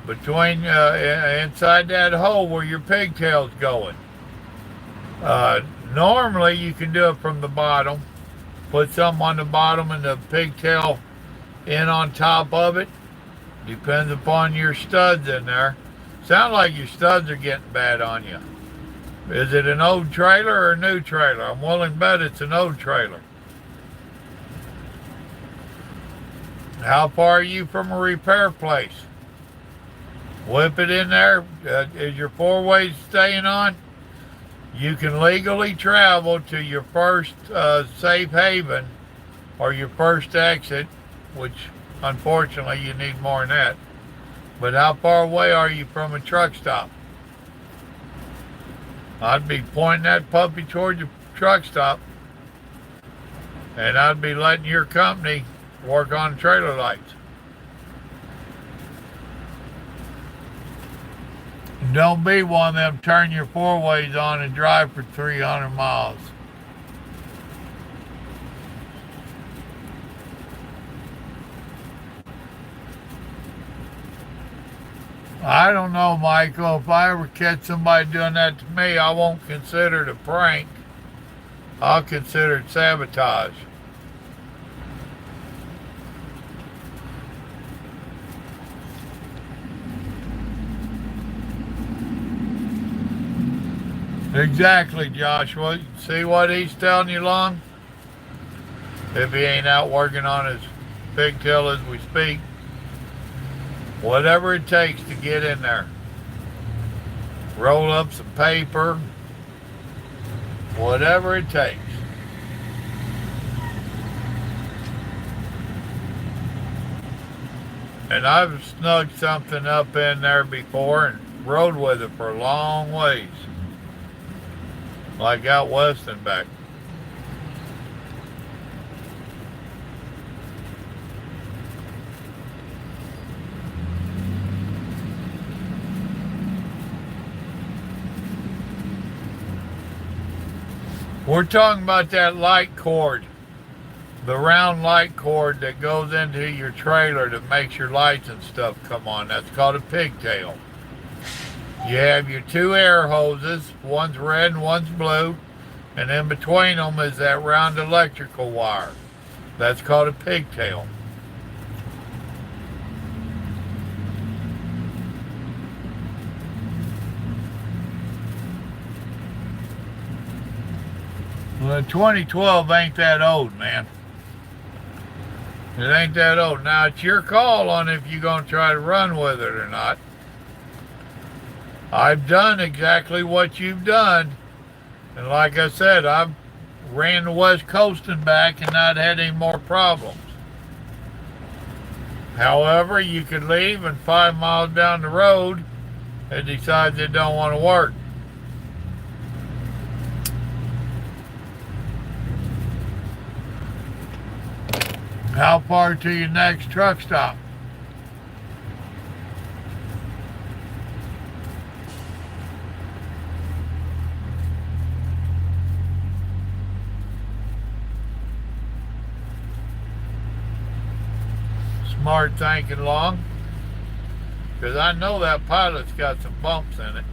between inside that hole where your pigtail's going. Normally you can do it from the bottom. Put some on the bottom and the pigtail in on top of it. Depends upon your studs in there. Sound like your studs are getting bad on you. Is it an old trailer or a new trailer? I'm willing to bet it's an old trailer. How far are you from a repair place? Whip it in there. Is your four-way staying on? You can legally travel to your first safe haven or your first exit, which unfortunately you need more than that. But how far away are you from a truck stop? I'd be pointing that puppy toward your truck stop, and I'd be letting your company work on trailer lights. Don't be one of them turn your four-ways on and drive for 300 miles. I don't know, Michael. If I ever catch somebody doing that to me, I won't consider it a prank. I'll consider it sabotage. Exactly, Joshua. See what he's telling you, Long? If he ain't out working on his pigtail as we speak. Whatever it takes to get in there. roll up some paper, whatever it takes. And I've snugged something up in there before and rode with it for a long ways. Like out west and back. We're talking about that light cord. The round light cord that goes into your trailer that makes your lights and stuff come on. That's called a pigtail. You have your two air hoses, one's red and one's blue, and in between them is that round electrical wire. That's called a pigtail. Well, 2012 ain't that old, man. It ain't that old. Now, it's your call on if you're going to try to run with it or not. I've done exactly what you've done. And like I said, I've ran the West Coast and back and not had any more problems. However, you could leave and 5 miles down the road, it decides it don't want to work. How far to your next truck stop? Smart thinking, Long, because I know that Pilot's got some bumps in it.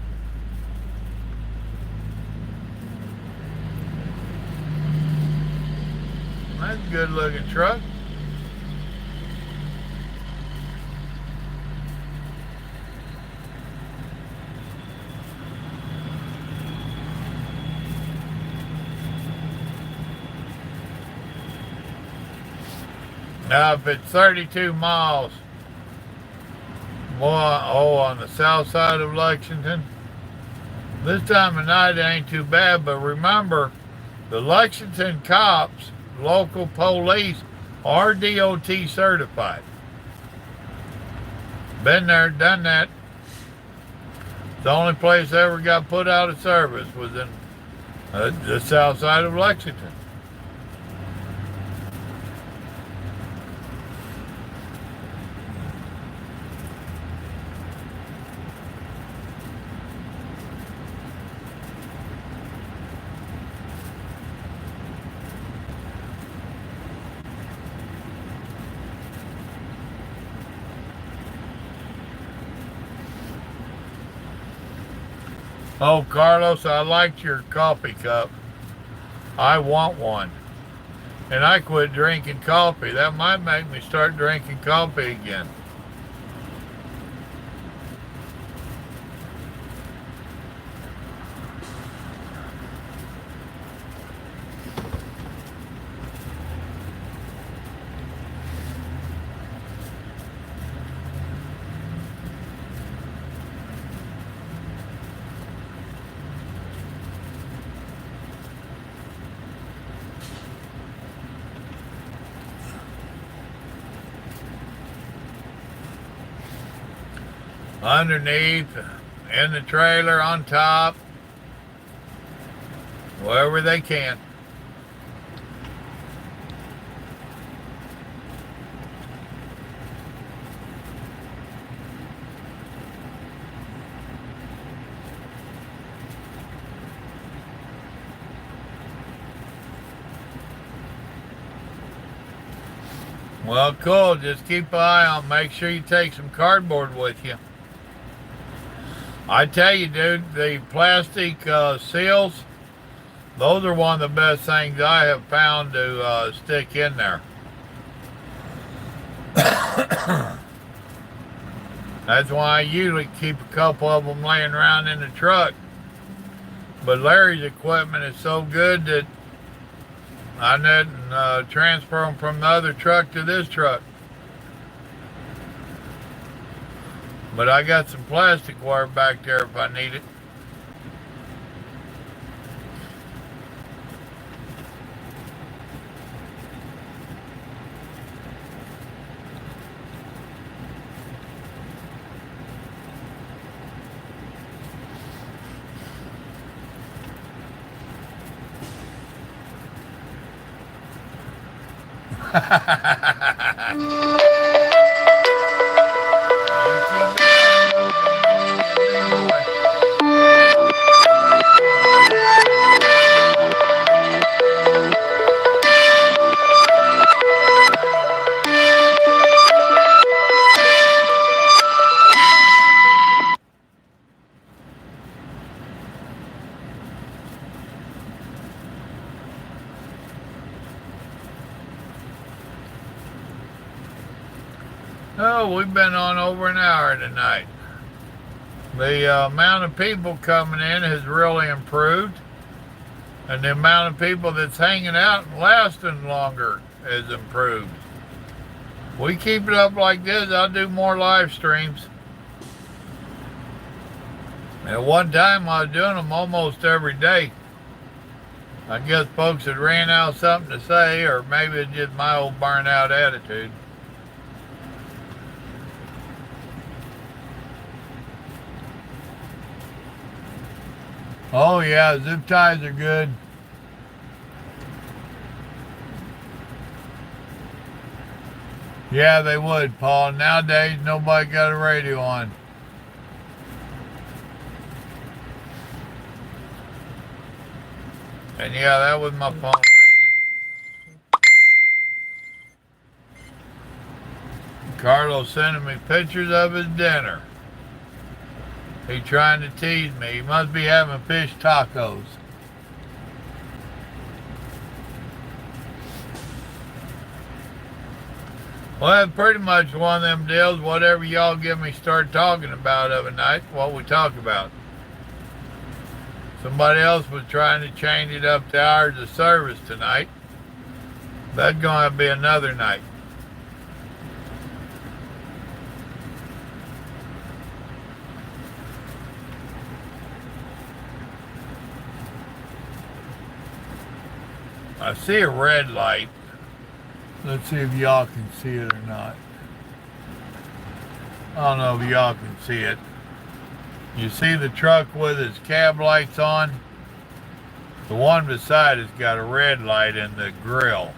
That's a good looking truck. Now, if it's 32 miles more, on the south side of Lexington, this time of night it ain't too bad. But remember, the Lexington cops, local police, are DOT certified. Been there, done that. The only place I ever got put out of service was in the south side of Lexington. Oh, Carlos, I liked your coffee cup. I want one. And I quit drinking coffee. That might make me start drinking coffee again. Underneath, in the trailer, on top, wherever they can. Well, cool. Just keep an eye on. Make sure you take some cardboard with you. I tell you, dude, the plastic seals, those are one of the best things I have found to stick in there. That's why I usually keep a couple of them laying around in the truck. But Larry's equipment is so good that I didn't transfer them from the other truck to this truck. But I got some plastic wire back there if I need it. Oh, we've been on over an hour tonight. The amount of people coming in has really improved, and the amount of people that's hanging out and lasting longer has improved. We keep it up like this, I'll do more live streams. At one time, I was doing them almost every day. I guess folks had ran out of something to say, or maybe it's just my old burnout attitude. Oh yeah, zip ties are good. Yeah, they would, Paul. Nowadays, nobody got a radio on. And yeah, that was my phone ringing. Carlos sending me pictures of his dinner. He trying to tease me. He must be having fish tacos. Well, that's pretty much one of them deals. Whatever y'all get me start talking about of a night, what we talk about. Somebody else was trying to change it up to hours of service tonight. That's going to be another night. I see a red light. Let's see if y'all can see it or not. I don't know if y'all can see it. You see the truck with its cab lights on? The one beside it's got a red light in the grill.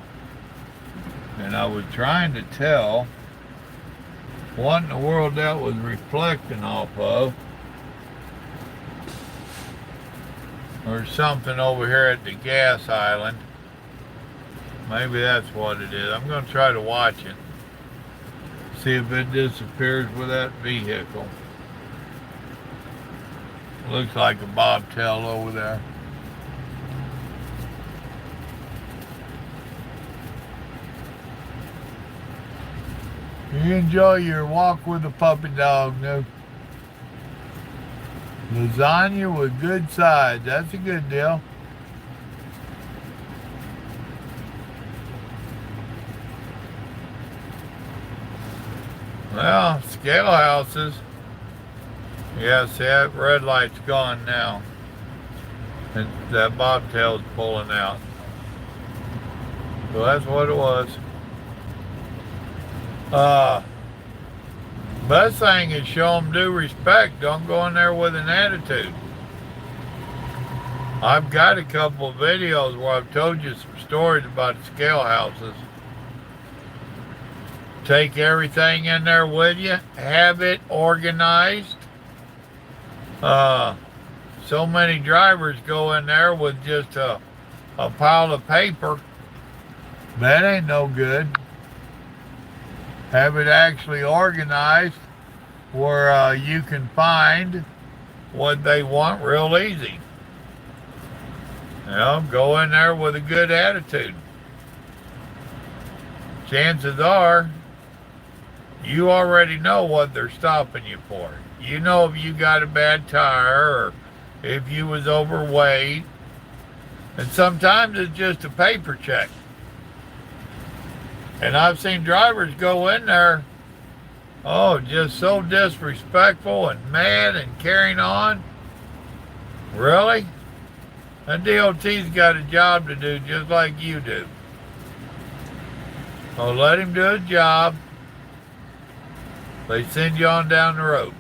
And I was trying to tell what in the world that was reflecting off of. There's something over here at the gas island. Maybe that's what it is. I'm going to try to watch it. See if it disappears with that vehicle. Looks like a bobtail over there. You enjoy your walk with the puppy dog, no? Lasagna with good sides. That's a good deal. Well, scale houses. Yeah, see that red light's gone now. And that bobtail's pulling out. So that's what it was. Best thing is show them due respect. Don't go in there with an attitude. I've got a couple of videos where I've told you some stories about scale houses. Take everything in there with you. Have it organized. So many drivers go in there with just a pile of paper. That ain't no good. Have it actually organized where you can find what they want real easy. You know, go in there with a good attitude. Chances are, you already know what they're stopping you for. You know if you got a bad tire or if you was overweight. And sometimes it's just a paper check. And I've seen drivers go in there, oh, just so disrespectful and mad and carrying on. Really? The DOT's got a job to do just like you do. So let him do his job. They send you on down the road.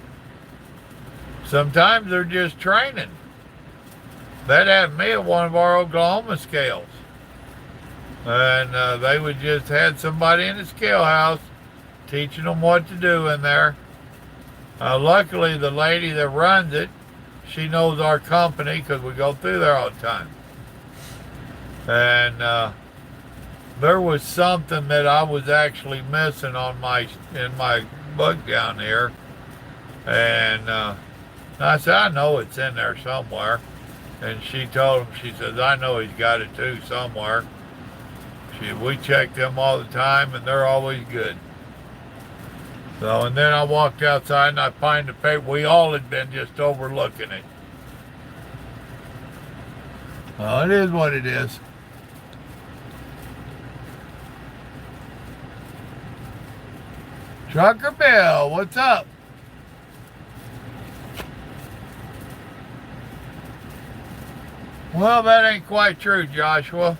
Sometimes they're just training. That happened to me at one of our Oklahoma scales. And they would just had somebody in the scale house teaching them what to do in there. Luckily, the lady that runs it, she knows our company because we go through there all the time. And there was something that I was actually missing in my book down here. And I said, I know it's in there somewhere. And she told him, she says, I know he's got it too somewhere. We check them all the time and they're always good. So, and then I walked outside and I find the paper. We all had been just overlooking it. Well, it is what it is. Trucker Bill, what's up? Well, that ain't quite true, Joshua.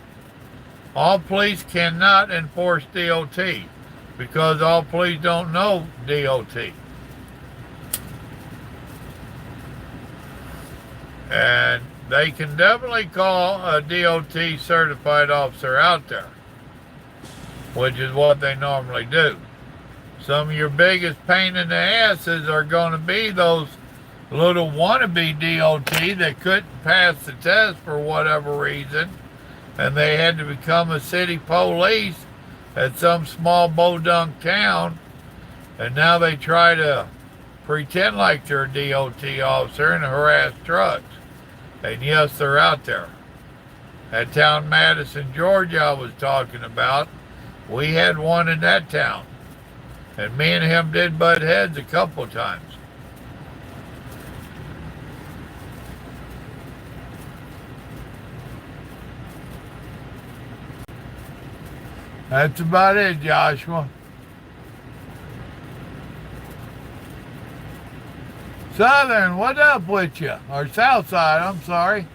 All police cannot enforce DOT because all police don't know DOT. And they can definitely call a DOT certified officer out there, which is what they normally do. Some of your biggest pain in the asses are going to be those little wannabe DOT that couldn't pass the test for whatever reason, and they had to become a city police at some small bodunk town, and now they try to pretend like they're a DOT officer and harass trucks. And yes, they're out there. That town, Madison, Georgia, I was talking about, we had one in that town. And me and him did butt heads a couple times. That's about it, Joshua. Southern, what up with you? Or Southside, I'm sorry.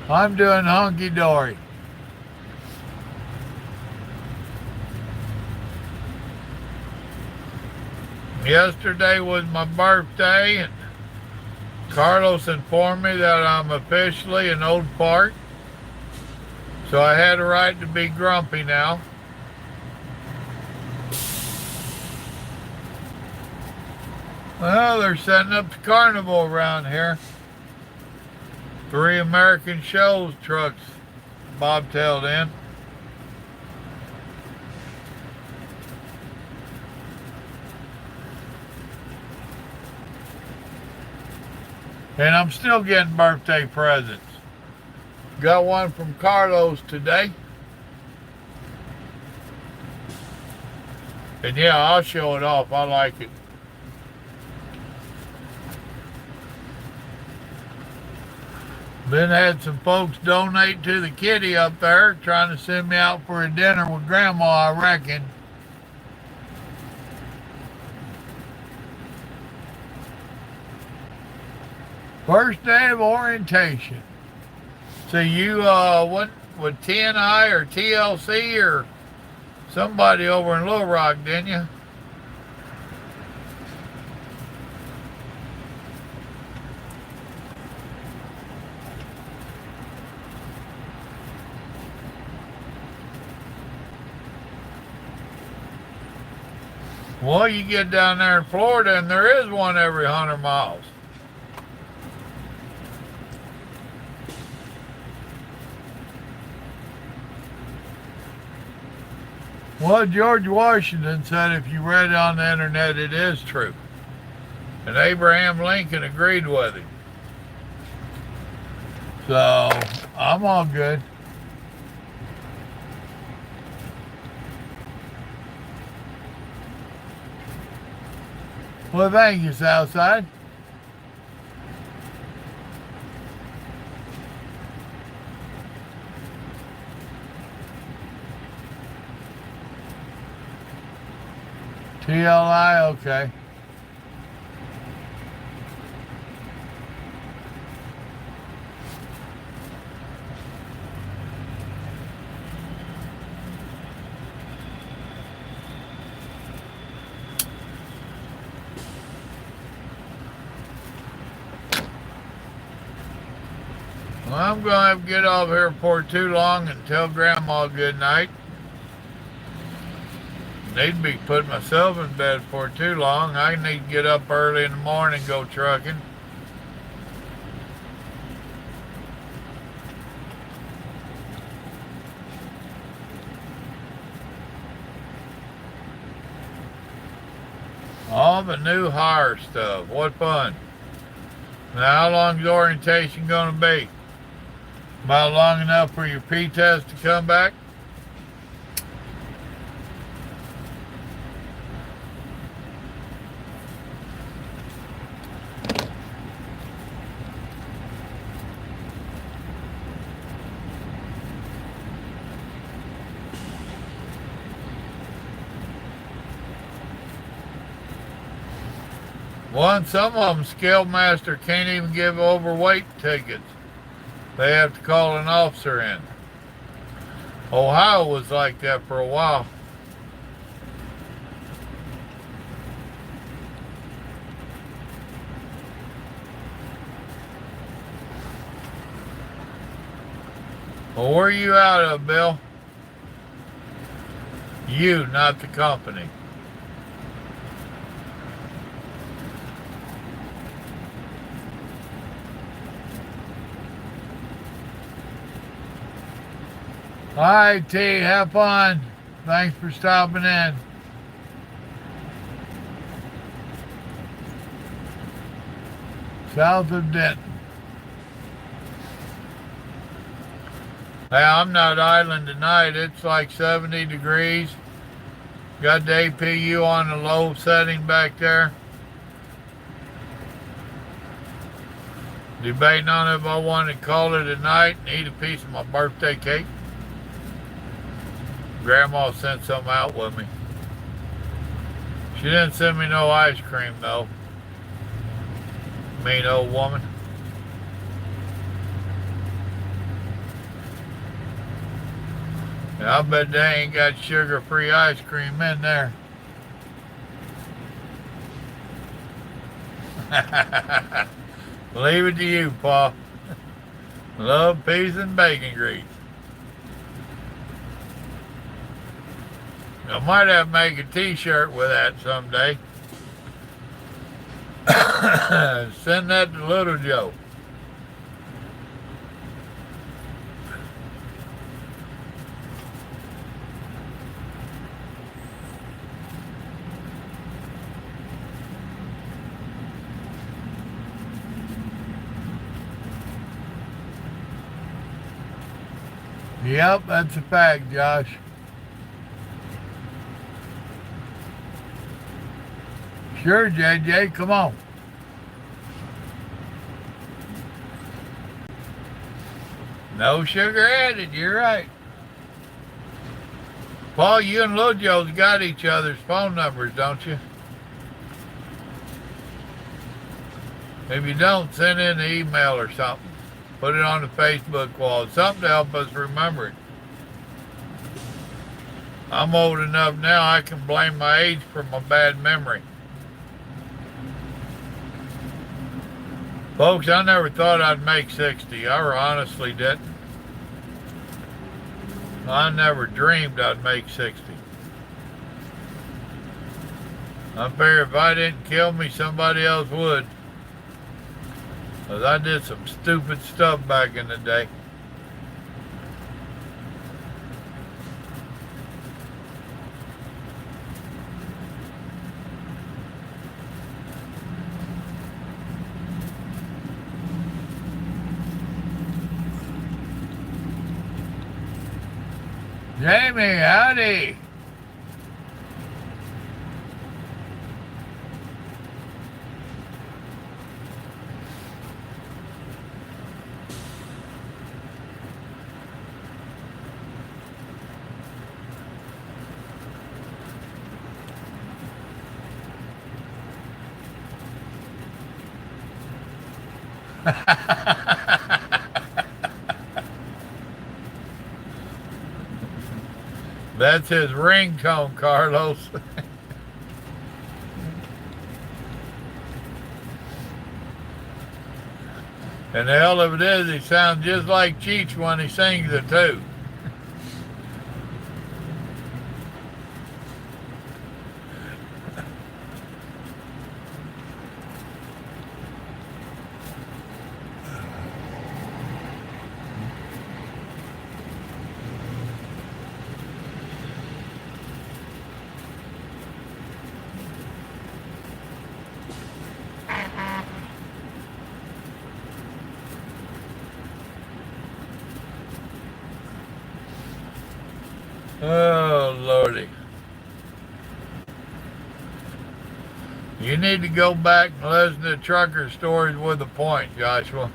I'm doing hunky-dory. Yesterday was my birthday, and Carlos informed me that I'm officially an old fart. So I had a right to be grumpy now. Well, they're setting up the carnival around here. 3 American shows trucks bobtailed in. And I'm still getting birthday presents. Got one from Carlos today. And yeah, I'll show it off. I like it. Then had some folks donate to the kitty up there, trying to send me out for a dinner with Grandma, I reckon. First day of orientation. So you went with TNI or TLC or somebody over in Little Rock, didn't you? Well, you get down there in Florida and there is one every 100 miles. Well, George Washington said if you read it on the internet, it is true. And Abraham Lincoln agreed with him. So, I'm all good. Well, thank you, Southside. TLI, okay. Well, I'm going to have to get off here before too long and tell Grandma good night. Need to be putting myself in bed for too long. I need to get up early in the morning and go trucking. All the new hire stuff. What fun. Now, how long is orientation going to be? About long enough for your P-test to come back? Some of them, Scaledmaster can't even give overweight tickets. They have to call an officer in. Ohio was like that for a while. Well, where are you out of, Bill? You, not the company. All right, T, have fun. Thanks for stopping in. South of Denton. Hey, I'm not idling tonight. It's like 70 degrees. Got the APU on the low setting back there. Debating on if I want to call it a night and eat a piece of my birthday cake. Grandma sent some out with me. She didn't send me no ice cream though. Mean old woman. Yeah, I bet they ain't got sugar-free ice cream in there. Leave it to you, Pa. Love, peas, and bacon grease. I might have to make a t-shirt with that someday. Send that to Little Joe. Yep, that's a fact, Josh. Sure, JJ, come on. No sugar added, you're right. Paul, you and Little Joe's got each other's phone numbers, don't you? If you don't, send in an email or something. Put it on the Facebook wall. Something to help us remember it. I'm old enough now I can blame my age for my bad memory. Folks, I never thought I'd make 60. I honestly didn't. I never dreamed I'd make 60. I figure if I didn't kill me, somebody else would. Because I did some stupid stuff back in the day. Jamie, howdy. That's his ringtone, Carlos. And the hell of it is, he sounds just like Cheech when he sings it too. Oh, Lordy. You need to go back and listen to Trucker Stories with a Point, Joshua.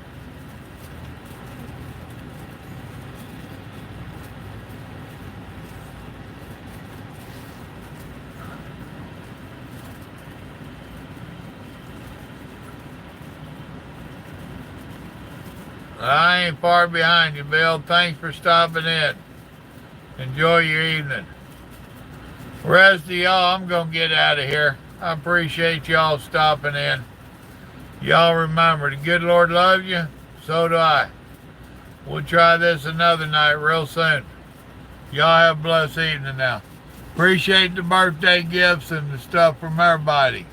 I ain't far behind you, Bill. Thanks for stopping in. Enjoy your evening. Rest of y'all, I'm going to get out of here. I appreciate y'all stopping in. Y'all remember, the good Lord loves you. So do I. We'll try this another night real soon. Y'all have a blessed evening now. Appreciate the birthday gifts and the stuff from everybody.